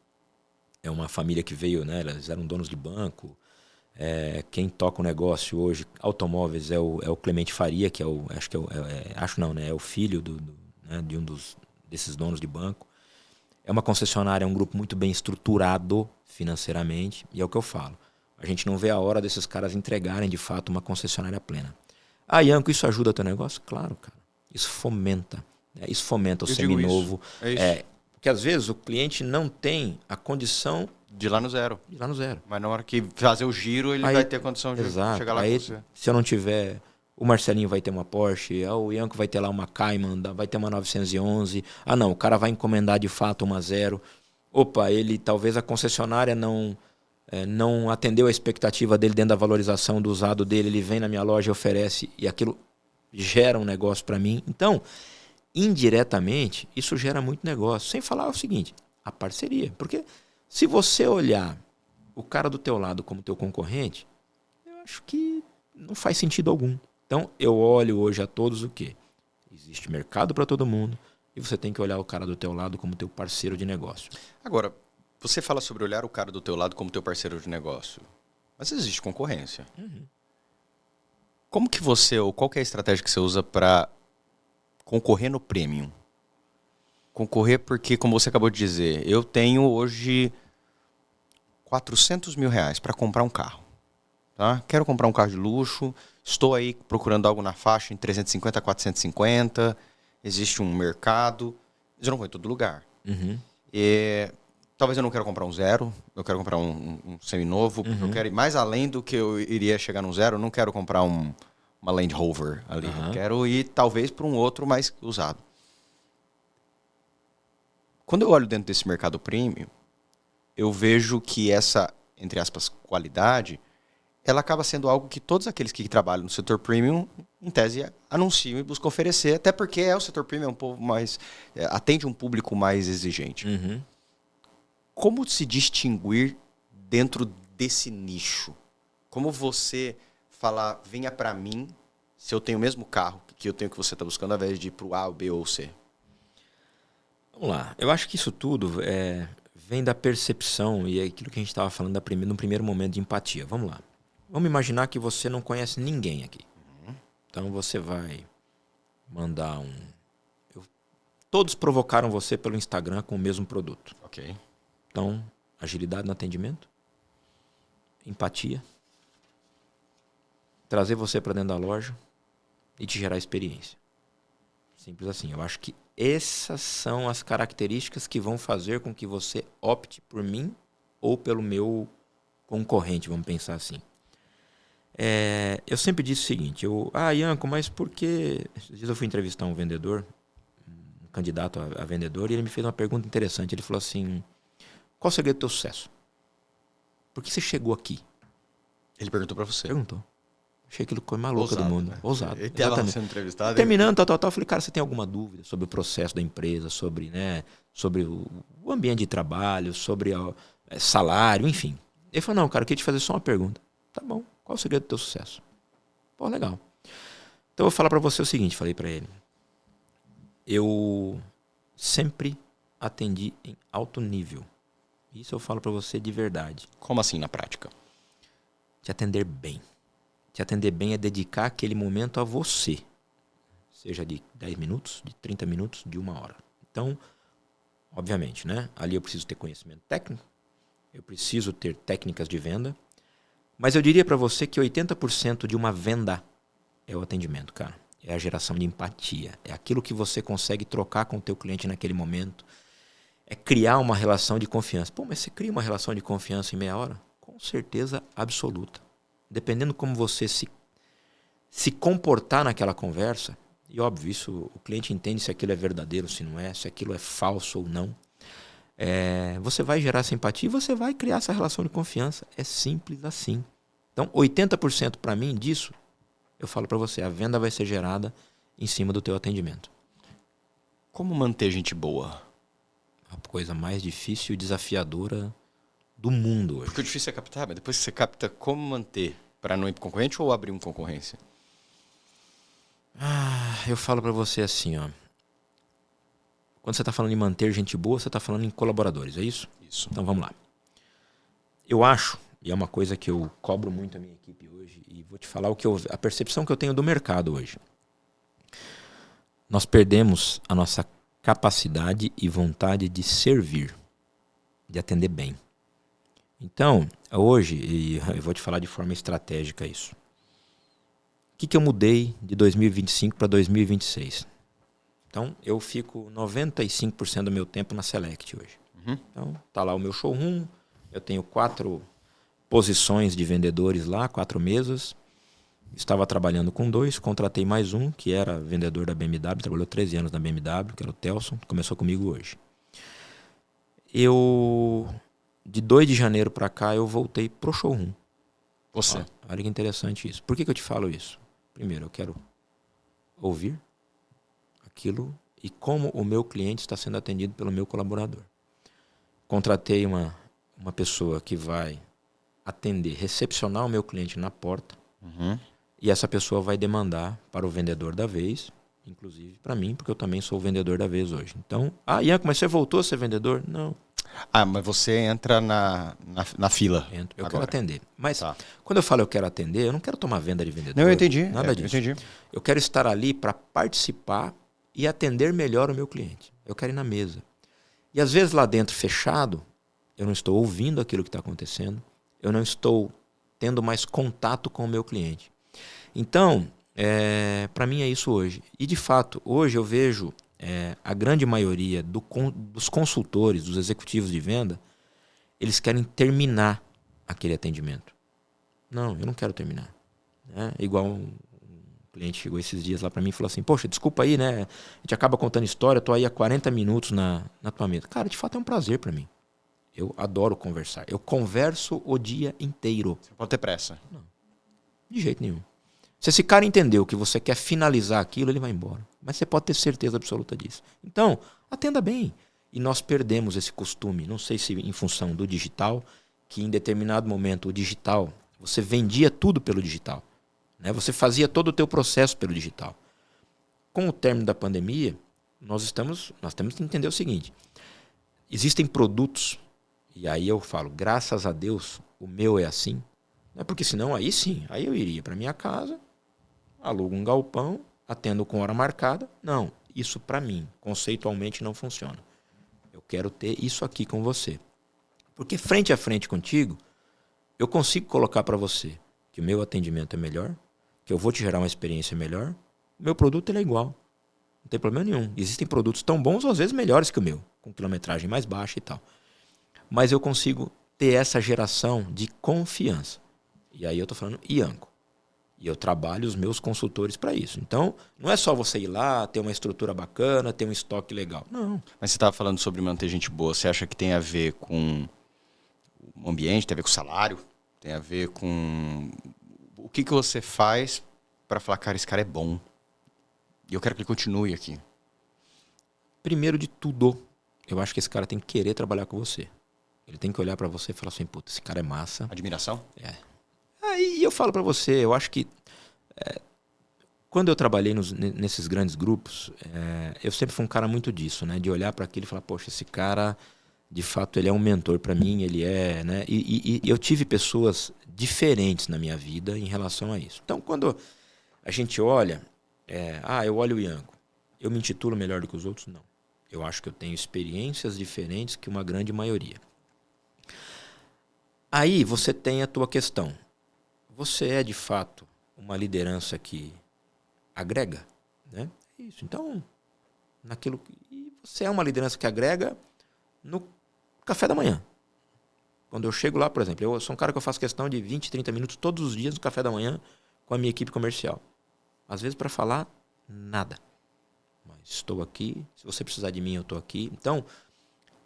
É uma família que veio, né? Eles eram donos de banco. Quem toca o negócio hoje, automóveis, é o Clemente Faria, que é o filho né, de desses donos de banco. É uma concessionária, é um grupo muito bem estruturado financeiramente, e é o que eu falo. A gente não vê a hora desses caras entregarem, de fato, uma concessionária plena. Ianco, isso ajuda o teu negócio? Claro, cara. Isso fomenta. Isso fomenta o seminovo. Porque às vezes o cliente não tem a condição... De ir lá no zero. Mas na hora que fazer o giro, ele vai ter a condição de chegar lá com você. Se eu não tiver... O Marcelinho vai ter uma Porsche, o Ianco vai ter lá uma Cayman, vai ter uma 911. Não, o cara vai encomendar de fato uma zero. Opa, talvez a concessionária não atendeu a expectativa dele dentro da valorização do usado dele. Ele vem na minha loja e oferece, e aquilo gera um negócio para mim. Então, indiretamente, isso gera muito negócio. Sem falar o seguinte, a parceria. Porque se você olhar o cara do teu lado como teu concorrente, eu acho que não faz sentido algum. Então, eu olho hoje a todos o quê? Existe mercado para todo mundo e você tem que olhar o cara do teu lado como teu parceiro de negócio. Agora, você fala sobre olhar o cara do teu lado como teu parceiro de negócio. Mas existe concorrência. Como que você, ou qual que é a estratégia que você usa para concorrer no premium? Concorrer porque, como você acabou de dizer, eu tenho hoje R$400 mil para comprar um carro. Tá? Quero comprar um carro de luxo, estou aí procurando algo na faixa em 350 a 450, existe um mercado, mas eu não vou em todo lugar. Talvez eu não quero comprar um zero, eu quero comprar um seminovo, eu quero ir mais além do que eu iria chegar num zero, eu não quero comprar uma Land Rover ali, eu quero ir talvez para um outro mais usado. Quando eu olho dentro desse mercado premium, eu vejo que essa, entre aspas, qualidade, ela acaba sendo algo que todos aqueles que trabalham no setor premium, em tese, anunciam e buscam oferecer, até porque o setor premium é um povo mais, atende um público mais exigente. Como se distinguir dentro desse nicho? Como você falar, venha para mim, se eu tenho o mesmo carro que eu tenho que você está buscando, ao invés de ir para o A, o B ou o C? Vamos lá. Eu acho que isso tudo vem da percepção e é aquilo que a gente estava falando no primeiro momento de empatia. Vamos lá. Vamos imaginar que você não conhece ninguém aqui. Então você vai mandar todos provocaram você pelo Instagram com o mesmo produto. Ok. Então, agilidade no atendimento, empatia, trazer você para dentro da loja e te gerar experiência. Simples assim. Eu acho que essas são as características que vão fazer com que você opte por mim ou pelo meu concorrente, vamos pensar assim. Eu sempre disse o seguinte, Ianco, mas por que... Esses dias eu fui entrevistar um vendedor, um candidato a vendedor, e ele me fez uma pergunta interessante. Ele falou assim, qual o segredo do teu sucesso? Por que você chegou aqui? Ele perguntou para você? Perguntou. Achei aquilo coisa mais louca do mundo. Né? Ousado. Ele estava sendo entrevistado. Terminando, tal. Eu falei, cara, você tem alguma dúvida sobre o processo da empresa, sobre o ambiente de trabalho, sobre salário, enfim. Ele falou, não, cara, eu queria te fazer só uma pergunta. Tá bom, qual é o segredo do teu sucesso? Pô, legal. Então eu vou falar para você o seguinte, falei para ele. Eu sempre atendi em alto nível. Isso eu falo para você de verdade. Como assim na prática? Te atender bem. Te atender bem é dedicar aquele momento a você. Seja de 10 minutos, de 30 minutos, de 1 hora. Então, obviamente, né? Ali eu preciso ter conhecimento técnico. Eu preciso ter técnicas de venda. Mas eu diria para você que 80% de uma venda é o atendimento, cara. É a geração de empatia. É aquilo que você consegue trocar com o teu cliente naquele momento. É criar uma relação de confiança. Pô, mas você cria uma relação de confiança em meia hora? Com certeza absoluta. Dependendo como você se comportar naquela conversa, e óbvio, isso o cliente entende se aquilo é verdadeiro, se não é, se aquilo é falso ou não. Você vai gerar essa empatia e você vai criar essa relação de confiança. É simples assim. Então, 80% para mim disso, eu falo para você, a venda vai ser gerada em cima do teu atendimento. Como manter gente boa? A coisa mais difícil e desafiadora do mundo hoje. Porque o difícil é captar, mas depois que você capta, como manter? Para não ir para concorrente ou abrir uma concorrência? Eu falo para você assim, ó. Quando você está falando em manter gente boa, você está falando em colaboradores, é isso? Isso. Então vamos lá. Eu acho, e é uma coisa que eu cobro muito a minha equipe hoje, e vou te falar a percepção que eu tenho do mercado hoje. Nós perdemos a nossa capacidade e vontade de servir, de atender bem. Então, hoje, e eu vou te falar de forma estratégica isso. O que eu mudei de 2025 para 2026? Então, eu fico 95% do meu tempo na Select hoje. Então, tá lá o meu showroom, eu tenho 4 posições de vendedores lá, 4 mesas. Estava trabalhando com 2, contratei mais um, que era vendedor da BMW, trabalhou 13 anos na BMW, que era o Telson, começou comigo hoje. De 2 de janeiro para cá, eu voltei pro showroom. Você. Olha que interessante isso. Por que eu te falo isso? Primeiro, eu quero ouvir aquilo e como o meu cliente está sendo atendido pelo meu colaborador. Contratei uma pessoa que vai atender, recepcionar o meu cliente na porta, e essa pessoa vai demandar para o vendedor da vez, inclusive para mim, porque eu também sou o vendedor da vez hoje. Então, Ianco, mas você voltou a ser vendedor? Não. Mas você entra na fila. Eu quero atender. Mas quando eu falo eu quero atender, eu não quero tomar venda de vendedor. Não, eu entendi. Nada disso. Eu entendi. Eu quero estar ali para participar e atender melhor o meu cliente. Eu quero ir na mesa. E às vezes lá dentro, fechado, eu não estou ouvindo aquilo que está acontecendo, eu não estou tendo mais contato com o meu cliente. Então, para mim é isso hoje. E de fato, hoje eu vejo a grande maioria dos consultores, dos executivos de venda, eles querem terminar aquele atendimento. Não, eu não quero terminar. Igual um cliente chegou esses dias lá para mim e falou assim, poxa, desculpa aí, né? A gente acaba contando história, tô aí há 40 minutos na tua mesa. Cara, de fato é um prazer para mim. Eu adoro conversar. Eu converso o dia inteiro. Você pode ter pressa. Não, de jeito nenhum. Se esse cara entendeu que você quer finalizar aquilo, ele vai embora. Mas você pode ter certeza absoluta disso. Então, atenda bem. E nós perdemos esse costume. Não sei se em função do digital, que em determinado momento o digital, você vendia tudo pelo digital. Você fazia todo o teu processo pelo digital. Com o término da pandemia, nós temos que entender o seguinte. Existem produtos, e aí eu falo, graças a Deus, o meu é assim. Porque senão aí sim, aí eu iria para minha casa, alugo um galpão, atendo com hora marcada. Não, isso para mim, conceitualmente não funciona. Eu quero ter isso aqui com você. Porque frente a frente contigo, eu consigo colocar para você que o meu atendimento é melhor, que eu vou te gerar uma experiência melhor, o meu produto ele é igual. Não tem problema nenhum. Existem produtos tão bons ou às vezes melhores que o meu, com quilometragem mais baixa e tal. Mas eu consigo ter essa geração de confiança. E aí eu estou falando Ianco. E eu trabalho os meus consultores para isso. Então, não é só você ir lá, ter uma estrutura bacana, ter um estoque legal. Não. Mas você estava falando sobre manter gente boa. Você acha que tem a ver com o ambiente, tem a ver com o salário? Tem a ver com... O que você faz para falar, cara, esse cara é bom. E eu quero que ele continue aqui. Primeiro de tudo, eu acho que esse cara tem que querer trabalhar com você. Ele tem que olhar para você e falar assim, puta, esse cara é massa. Admiração? Aí eu falo para você, eu acho que quando eu trabalhei nesses grandes grupos, eu sempre fui um cara muito disso, né? De olhar para aquilo e falar, poxa, esse cara, de fato, ele é um mentor para mim, ele é, né? E eu tive pessoas diferentes na minha vida em relação a isso. Então, quando a gente olha, eu olho o Ianco, eu me intitulo melhor do que os outros? Não. Eu acho que eu tenho experiências diferentes que uma grande maioria. Aí você tem a tua questão. Você é, de fato, uma liderança que agrega, né? Isso. Então, e você é uma liderança que agrega no café da manhã. Quando eu chego lá, por exemplo, eu sou um cara que eu faço questão de 20, 30 minutos todos os dias no café da manhã com a minha equipe comercial. Às vezes para falar nada. Mas estou aqui, se você precisar de mim, eu estou aqui. Então,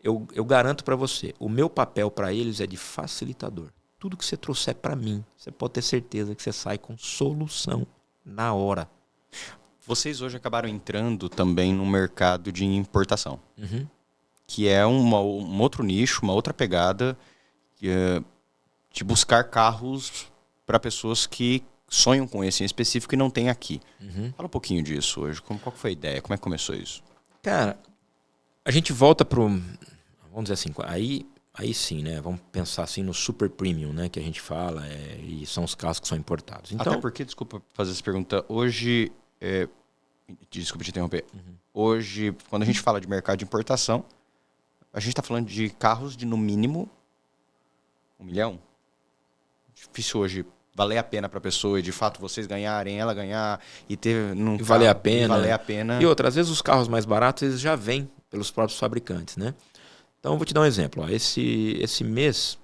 eu garanto para você, o meu papel para eles é de facilitador. Tudo que você trouxer para mim, você pode ter certeza que você sai com solução na hora. Vocês hoje acabaram entrando também no mercado de importação, Uhum. que é um outro nicho, uma outra pegada de buscar carros para pessoas que sonham com esse em específico e não tem aqui. Uhum. Fala um pouquinho disso hoje. Qual foi a ideia? Como é que começou isso? Cara, a gente volta pro... Vamos dizer assim, aí sim, né? Vamos pensar assim no super premium, né? Que a gente fala, e são os carros que são importados. Então, até porque, desculpa fazer essa pergunta, hoje... desculpa te interromper. Uhum. Hoje, quando a gente fala de mercado de importação, a gente está falando de carros de, no mínimo, 1 milhão. Difícil hoje valer a pena para a pessoa e, de fato, vocês ganharem, ela ganhar e ter... E valer a pena. Valer a pena. E outra, às vezes os carros mais baratos, eles já vêm pelos próprios fabricantes, né? Então, eu vou te dar um exemplo. Ó. Esse mês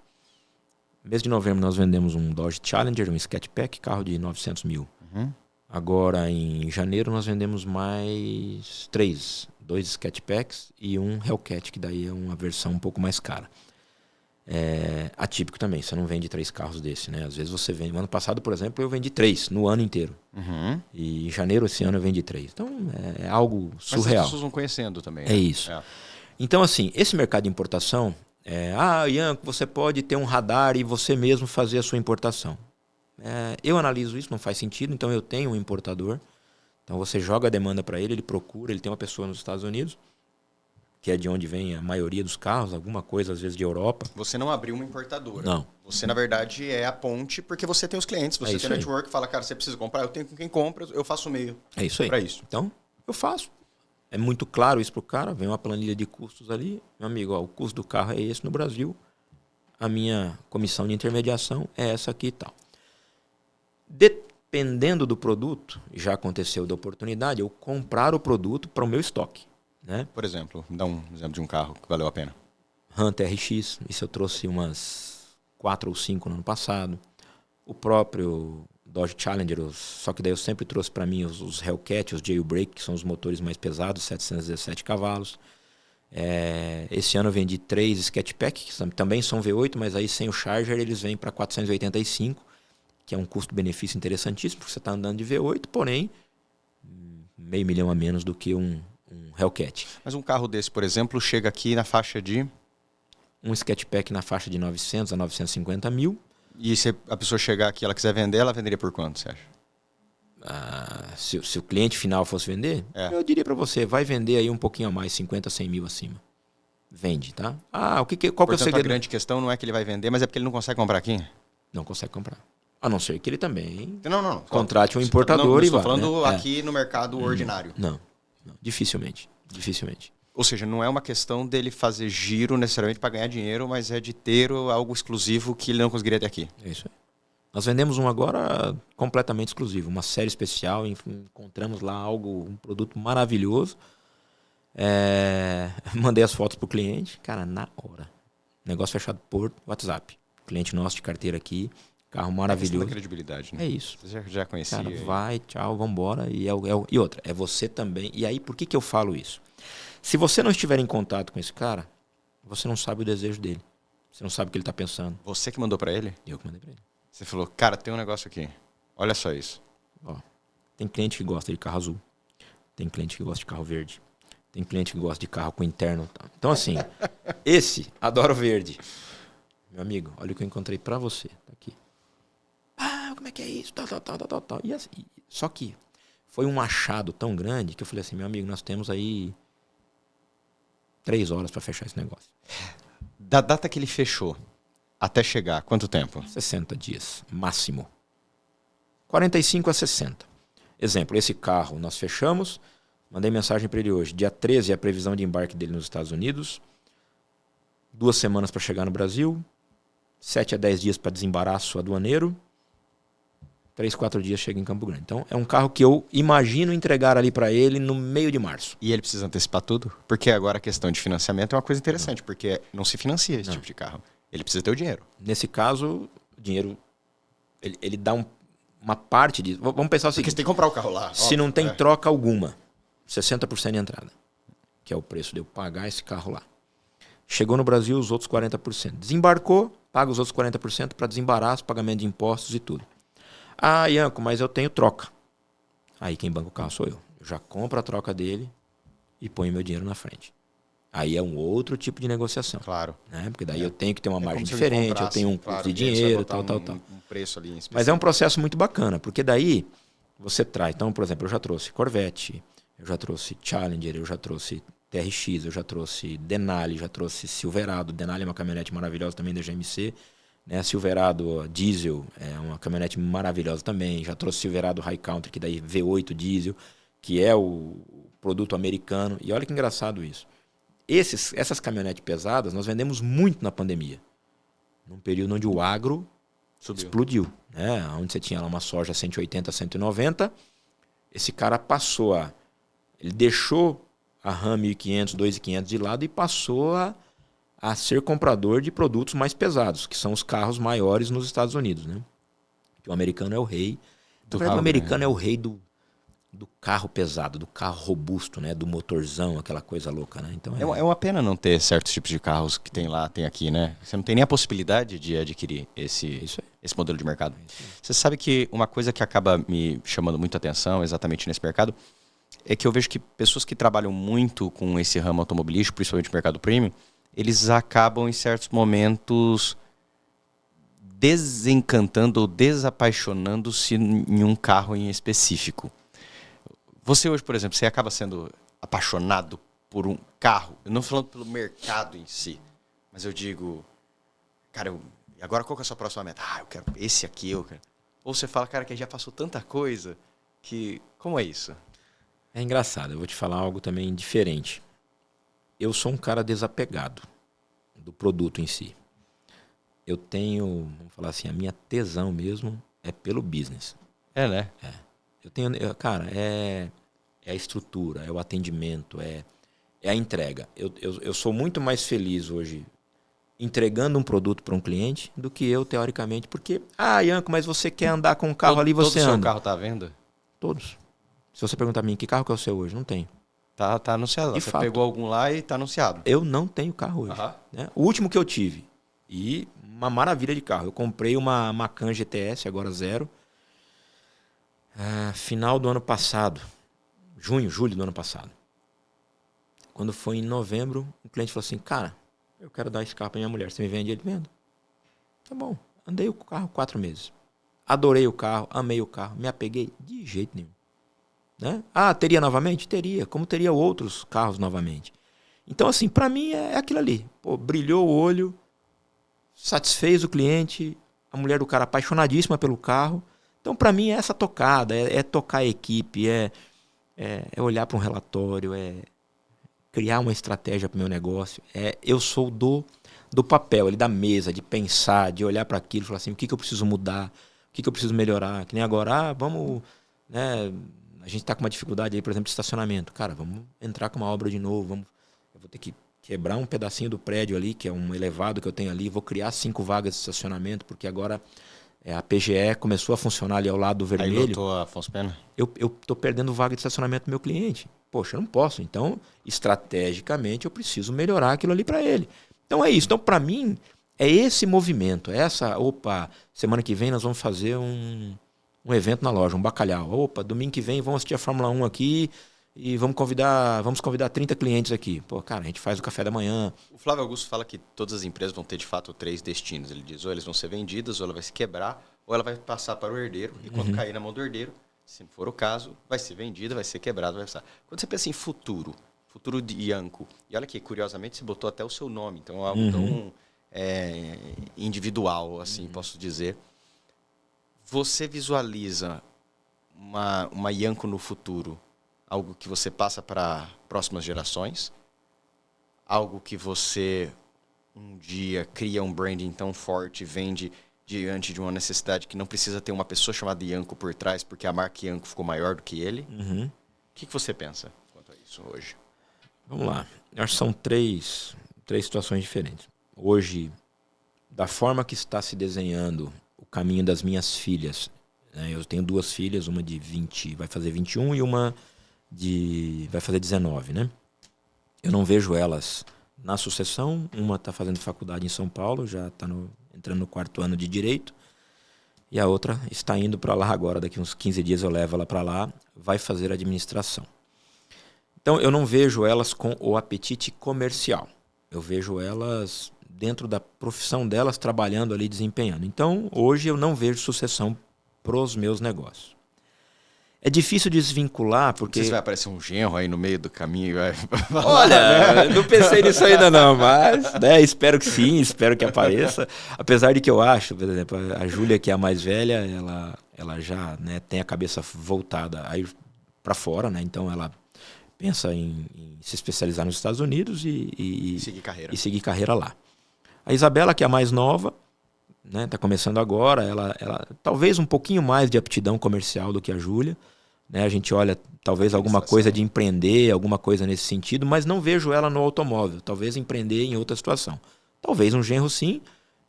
de novembro, nós vendemos um Dodge Challenger, um Sketchpack, carro de 900 mil. Uhum. Agora, em janeiro, nós vendemos mais 2 Sketchpacks e um Hellcat, que daí é uma versão um pouco mais cara. Atípico também, você não vende 3 carros desse, né? Às vezes você vende. No ano passado, por exemplo, eu vendi 3 no ano inteiro. Uhum. E em janeiro esse ano eu vendi 3. Então é algo surreal. Mas as pessoas vão conhecendo também. É isso. Então, assim, esse mercado de importação, Ian, você pode ter um radar e você mesmo fazer a sua importação. Eu analiso isso, não faz sentido, então eu tenho um importador. Então você joga a demanda para ele procura, ele tem uma pessoa nos Estados Unidos, que é de onde vem a maioria dos carros, alguma coisa às vezes de Europa. Você não abriu uma importadora. Não. Você, na verdade, é a ponte porque você tem os clientes, você tem network, fala, cara, você precisa comprar, eu tenho com quem compra, eu faço o meio. É isso aí. Para isso. Então, eu faço. É muito claro isso pro cara, vem uma planilha de custos ali. Meu amigo, o custo do carro é esse no Brasil, a minha comissão de intermediação é essa aqui e tal. Dependendo do produto, já aconteceu da oportunidade, eu comprar o produto para o meu estoque. Né? Por exemplo, dá um exemplo de um carro que valeu a pena. Hunter RX, isso eu trouxe umas 4 ou 5 no ano passado. O próprio Dodge Challenger, só que daí eu sempre trouxe para mim os Hellcat, os Jailbreak, que são os motores mais pesados, 717 cavalos. Esse ano eu vendi 3 Sketchpack, que também são V8, mas aí sem o Charger eles vêm para 485, que é um custo-benefício interessantíssimo, porque você está andando de V8, porém, $500 mil a menos do que um Hellcat. Mas um carro desse, por exemplo, chega aqui na faixa de... Um Sketchpack na faixa de 900 a 950 mil. E se a pessoa chegar aqui e ela quiser vender, ela venderia por quanto, você acha? Se o cliente final fosse vender, eu diria para você, vai vender aí um pouquinho a mais, 50, 100 mil acima. Vende, tá? Qual que é o segredo? A grande questão não é que ele vai vender, mas é porque ele não consegue comprar aqui? Não consegue comprar. A não ser que ele também não. Contrate um importador e vá. Estou falando aqui no mercado ordinário. Não. Dificilmente. Ou seja, não é uma questão dele fazer giro necessariamente para ganhar dinheiro, mas é de ter algo exclusivo que ele não conseguiria ter aqui. É isso aí. Nós vendemos um agora completamente exclusivo, uma série especial, encontramos lá um produto maravilhoso. Mandei as fotos pro cliente, cara, na hora. Negócio fechado por WhatsApp. Cliente nosso de carteira aqui, carro maravilhoso. É credibilidade, né? É isso. Você já conhecia. Cara, vai, tchau, vambora. E outra, é você também. E aí, por que eu falo isso? Se você não estiver em contato com esse cara, você não sabe o desejo dele. Você não sabe o que ele está pensando. Você que mandou para ele? Eu que mandei para ele. Você falou, cara, tem um negócio aqui. Olha só isso. Tem cliente que gosta de carro azul. Tem cliente que gosta de carro verde. Tem cliente que gosta de carro com interno. Então, assim, esse, adoro verde. Meu amigo, olha o que eu encontrei para você. Tá aqui. Como é que é isso? Tal. E assim, só que foi um achado tão grande que eu falei assim, meu amigo, nós temos aí 3 horas para fechar esse negócio. Da data que ele fechou até chegar, quanto tempo? 60 dias, máximo. 45 a 60. Exemplo, esse carro nós fechamos, mandei mensagem para ele hoje. Dia 13 é a previsão de embarque dele nos Estados Unidos. 2 semanas para chegar no Brasil. 7 a 10 dias para desembaraço aduaneiro. 3, 4 dias chega em Campo Grande. Então, é um carro que eu imagino entregar ali para ele no meio de março. E ele precisa antecipar tudo? Porque agora a questão de financiamento é uma coisa interessante, porque não se financia esse tipo de carro. Ele precisa ter o dinheiro. Nesse caso, o dinheiro, ele dá uma parte de... Vamos pensar o seguinte. Porque você tem que comprar o carro lá. Se não tem troca alguma, 60% de entrada, que é o preço de eu pagar esse carro lá. Chegou no Brasil, os outros 40%. Desembarcou, paga os outros 40% para desembaraço, pagamento de impostos e tudo. Ianco, mas eu tenho troca. Aí quem banca o carro sou eu. Eu já compro a troca dele e ponho meu dinheiro na frente. Aí é um outro tipo de negociação. Claro. Né? Porque daí eu tenho que ter uma margem diferente, eu tenho um custo de dinheiro, tal. Um preço ali em específico. Mas é um processo muito bacana, porque daí você traz... Então, por exemplo, eu já trouxe Corvette, eu já trouxe Challenger, eu já trouxe TRX, eu já trouxe Denali, já trouxe Silverado. Denali é uma caminhonete maravilhosa também da GMC. Né? Silverado diesel é uma caminhonete maravilhosa também. Já trouxe Silverado High Country, que daí V8 diesel, que é o produto americano. E olha que engraçado isso. Essas caminhonetes pesadas nós vendemos muito na pandemia. Num período onde o agro explodiu. Né? Onde você tinha lá uma soja 180, 190. Esse cara passou ele deixou a Ram 1500, 2500 de lado e passou a ser comprador de produtos mais pesados, que são os carros maiores nos Estados Unidos, né? Que o americano é o rei. O americano é o rei do do carro pesado, do carro robusto, né? Do motorzão, aquela coisa louca, né? Então É uma pena não ter certos tipos de carros que tem lá, tem aqui, né? Você não tem nem a possibilidade de adquirir esse modelo de mercado. Você sabe que uma coisa que acaba me chamando muito a atenção exatamente nesse mercado é que eu vejo que pessoas que trabalham muito com esse ramo automobilístico, principalmente o mercado premium, eles acabam em certos momentos desencantando ou desapaixonando-se em um carro em específico. Você hoje, por exemplo, você acaba sendo apaixonado por um carro? Eu não estou falando pelo mercado em si, mas eu digo, cara, agora qual que é a sua próxima meta? Eu quero esse aqui, eu quero. Ou você fala, cara, que já passou tanta coisa que... Como é isso? É engraçado, eu vou te falar algo também diferente. Eu sou um cara desapegado do produto em si. Eu tenho, vamos falar assim, a minha tesão mesmo é pelo business. É, né? Cara, é a estrutura, é o atendimento, é a entrega. Eu sou muito mais feliz hoje entregando um produto para um cliente do que eu, teoricamente, porque, Ianco, mas você quer andar com um carro ali, você anda. Todo o seu carro tá à venda? Todos. Se você perguntar a mim, que carro que é o seu hoje? Não tenho. Tá anunciado. De Você fato, pegou algum lá e tá anunciado. Eu não tenho carro hoje. Né? O último que eu tive, e uma maravilha de carro, eu comprei uma Macan GTS, agora zero, final do ano passado, julho do ano passado. Quando foi em novembro, o cliente falou assim, cara, eu quero dar esse carro para minha mulher, você me vende? Ele, vendo. Tá bom, andei o carro 4 meses. Adorei o carro, amei o carro, me apeguei de jeito nenhum. Né? Teria novamente? Teria, como teria outros carros novamente. Então, assim, para mim é aquilo ali. Pô, brilhou o olho, satisfez o cliente, a mulher do cara apaixonadíssima pelo carro. Então, para mim, é essa tocada, é tocar a equipe, é olhar para um relatório, é criar uma estratégia para o meu negócio. Eu sou do papel, ali da mesa, de pensar, de olhar para aquilo e falar assim, o que eu preciso mudar, o que eu preciso melhorar. Que nem agora, vamos... Né, a gente está com uma dificuldade aí, por exemplo, de estacionamento. Cara, vamos entrar com uma obra de novo, eu vou ter que quebrar um pedacinho do prédio ali, que é um elevado que eu tenho ali, vou criar 5 vagas de estacionamento, porque agora a PGE começou a funcionar ali ao lado do vermelho. Aí lotou a Afonso Pena? Eu tô perdendo vaga de estacionamento do meu cliente. Poxa, eu não posso. Então, estrategicamente, eu preciso melhorar aquilo ali para ele. Então é isso. Então, para mim, é esse movimento. Semana que vem nós vamos fazer um evento na loja, um bacalhau. Domingo que vem vamos assistir a Fórmula 1 aqui e vamos convidar 30 clientes aqui. Pô, cara, a gente faz o café da manhã. O Flávio Augusto fala que todas as empresas vão ter, de fato, 3 destinos. Ele diz, ou eles vão ser vendidas, ou ela vai se quebrar, ou ela vai passar para o herdeiro. E quando cair na mão do herdeiro, se for o caso, vai ser vendida, vai ser quebrada, vai passar. Quando você pensa em futuro de Ianco, e olha que, curiosamente, você botou até o seu nome. Então, é algo tão individual, assim, posso dizer. Você visualiza uma Ianco no futuro, algo que você passa para próximas gerações, algo que você um dia cria um branding tão forte, vende diante de uma necessidade que não precisa ter uma pessoa chamada Ianco por trás, porque a marca Ianco ficou maior do que ele. O que você pensa quanto a isso hoje? Vamos lá. Eu acho que são três situações diferentes. Hoje, da forma que está se desenhando o caminho das minhas filhas, né? Eu tenho 2 filhas, uma de 20, vai fazer 21 e uma vai fazer 19, né? Eu não vejo elas na sucessão. Uma está fazendo faculdade em São Paulo, já está entrando no 4º ano de Direito, e a outra está indo para lá agora, daqui uns 15 dias eu levo ela para lá, vai fazer administração. Então eu não vejo elas com o apetite comercial, eu vejo elas dentro da profissão delas, trabalhando ali, desempenhando. Então hoje eu não vejo sucessão para os meus negócios. É difícil desvincular, porque... Não sei se vai aparecer um genro aí no meio do caminho. Olha, não pensei nisso ainda não, mas espero que sim, espero que apareça. Apesar de que eu acho, por exemplo, a Júlia, que é a mais velha, ela já, né, tem a cabeça voltada aí para fora, né? Então ela pensa em se especializar nos Estados Unidos e seguir carreira lá. A Isabela, que é a mais nova, né, tá começando agora, ela talvez um pouquinho mais de aptidão comercial do que a Júlia, né? A gente olha talvez alguma coisa de empreender, alguma coisa nesse sentido, mas não vejo ela no automóvel, talvez empreender em outra situação. Talvez um genro sim,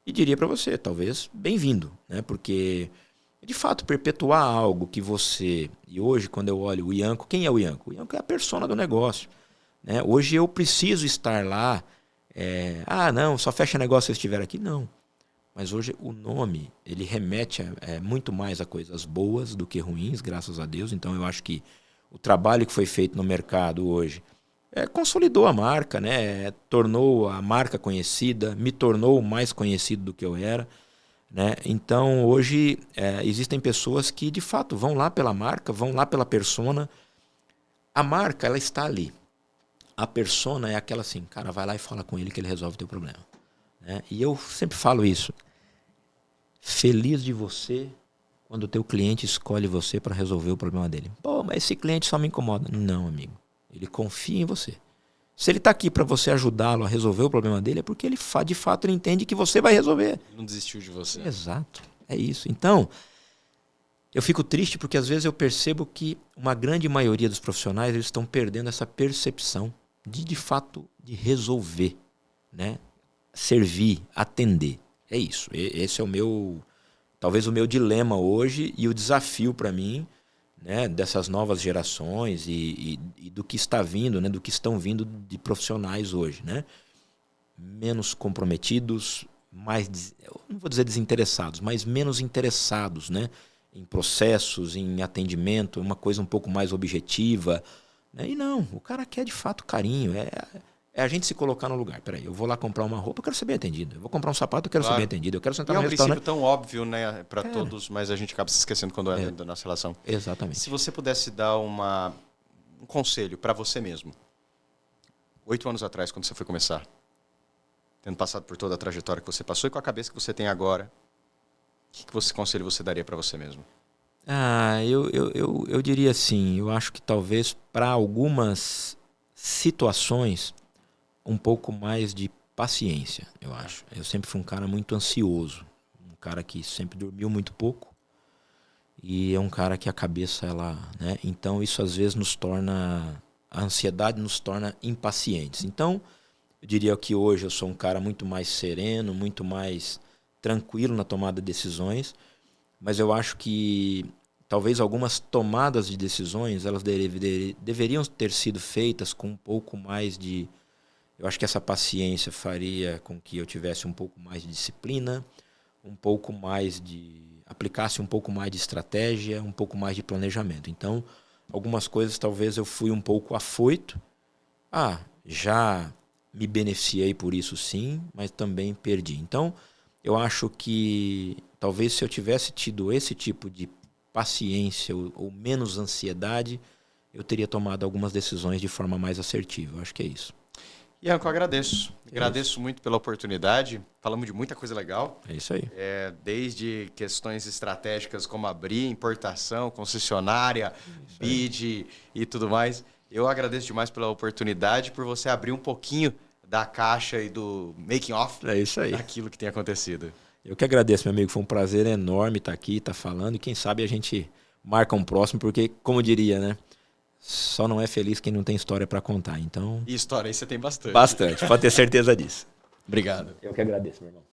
e diria para você, talvez bem-vindo, né? Porque de fato, perpetuar algo que você... E hoje, quando eu olho o Ianco, quem é o Ianco? O Ianco é a persona do negócio. Né? Hoje eu preciso estar lá. Não, só fecha negócio se eu estiver aqui. Não. Mas hoje o nome, ele remete muito mais a coisas boas do que ruins, graças a Deus. Então eu acho que o trabalho que foi feito no mercado hoje consolidou a marca, né? Tornou a marca conhecida, me tornou mais conhecido do que eu era. Né? Então hoje existem pessoas que de fato vão lá pela marca, vão lá pela persona. A marca, ela está ali. A persona é aquela assim, cara, vai lá e fala com ele que ele resolve o teu problema. Né? E eu sempre falo isso. Feliz de você quando o teu cliente escolhe você para resolver o problema dele. Pô, mas esse cliente só me incomoda. Não, amigo. Ele confia em você. Se ele está aqui para você ajudá-lo a resolver o problema dele, é porque ele de fato ele entende que você vai resolver. Ele não desistiu de você. Exato. É isso. Então, eu fico triste porque às vezes eu percebo que uma grande maioria dos profissionais eles estão perdendo essa percepção de fato, de resolver, né? Servir, atender. É isso. Esse é talvez o meu dilema hoje e o desafio para mim, né, dessas novas gerações e do que está vindo, né, do que estão vindo de profissionais hoje, né? Menos comprometidos, eu não vou dizer desinteressados, mas menos interessados, né, em processos, em atendimento, uma coisa um pouco mais objetiva. Né? E não, o cara quer de fato carinho, é a gente se colocar no lugar. Peraí, eu vou lá comprar uma roupa, eu quero ser bem atendido. Eu vou comprar um sapato, eu quero ser bem atendido. Eu quero sentar no restaurante. É um princípio tão óbvio, né, para todos, mas a gente acaba se esquecendo quando é da nossa relação. Exatamente. Se você pudesse dar um conselho para você mesmo, 8 anos atrás, quando você foi começar, tendo passado por toda a trajetória que você passou e com a cabeça que você tem agora, que conselho você daria para você mesmo? Eu diria assim, eu acho que talvez para algumas situações um pouco mais de paciência, eu acho. Eu sempre fui um cara muito ansioso, um cara que sempre dormiu muito pouco e é um cara que a cabeça, né? Então isso às vezes a ansiedade nos torna impacientes. Então eu diria que hoje eu sou um cara muito mais sereno, muito mais tranquilo na tomada de decisões, mas eu acho que talvez algumas tomadas de decisões elas deveriam ter sido feitas com um pouco mais de... Eu acho que essa paciência faria com que eu tivesse um pouco mais de disciplina, um pouco mais aplicasse um pouco mais de estratégia, um pouco mais de planejamento. Então, algumas coisas talvez eu fui um pouco afoito. Já me beneficiei por isso sim, mas também perdi. Então, eu acho que talvez se eu tivesse tido esse tipo de paciência ou menos ansiedade, eu teria tomado algumas decisões de forma mais assertiva. Eu acho que é isso. Ianco, eu agradeço. Agradeço muito pela oportunidade. Falamos de muita coisa legal. É isso aí. Desde questões estratégicas como abrir, importação, concessionária, BID e tudo mais. Eu agradeço demais pela oportunidade, por você abrir um pouquinho da caixa e do making off daquilo que tem acontecido. Eu que agradeço, meu amigo. Foi um prazer enorme estar aqui, estar falando. E quem sabe a gente marca um próximo, porque, como diria, né? Só não é feliz quem não tem história para contar. Então... E história aí você tem bastante. Bastante, pode ter certeza disso. Obrigado. Eu que agradeço, meu irmão.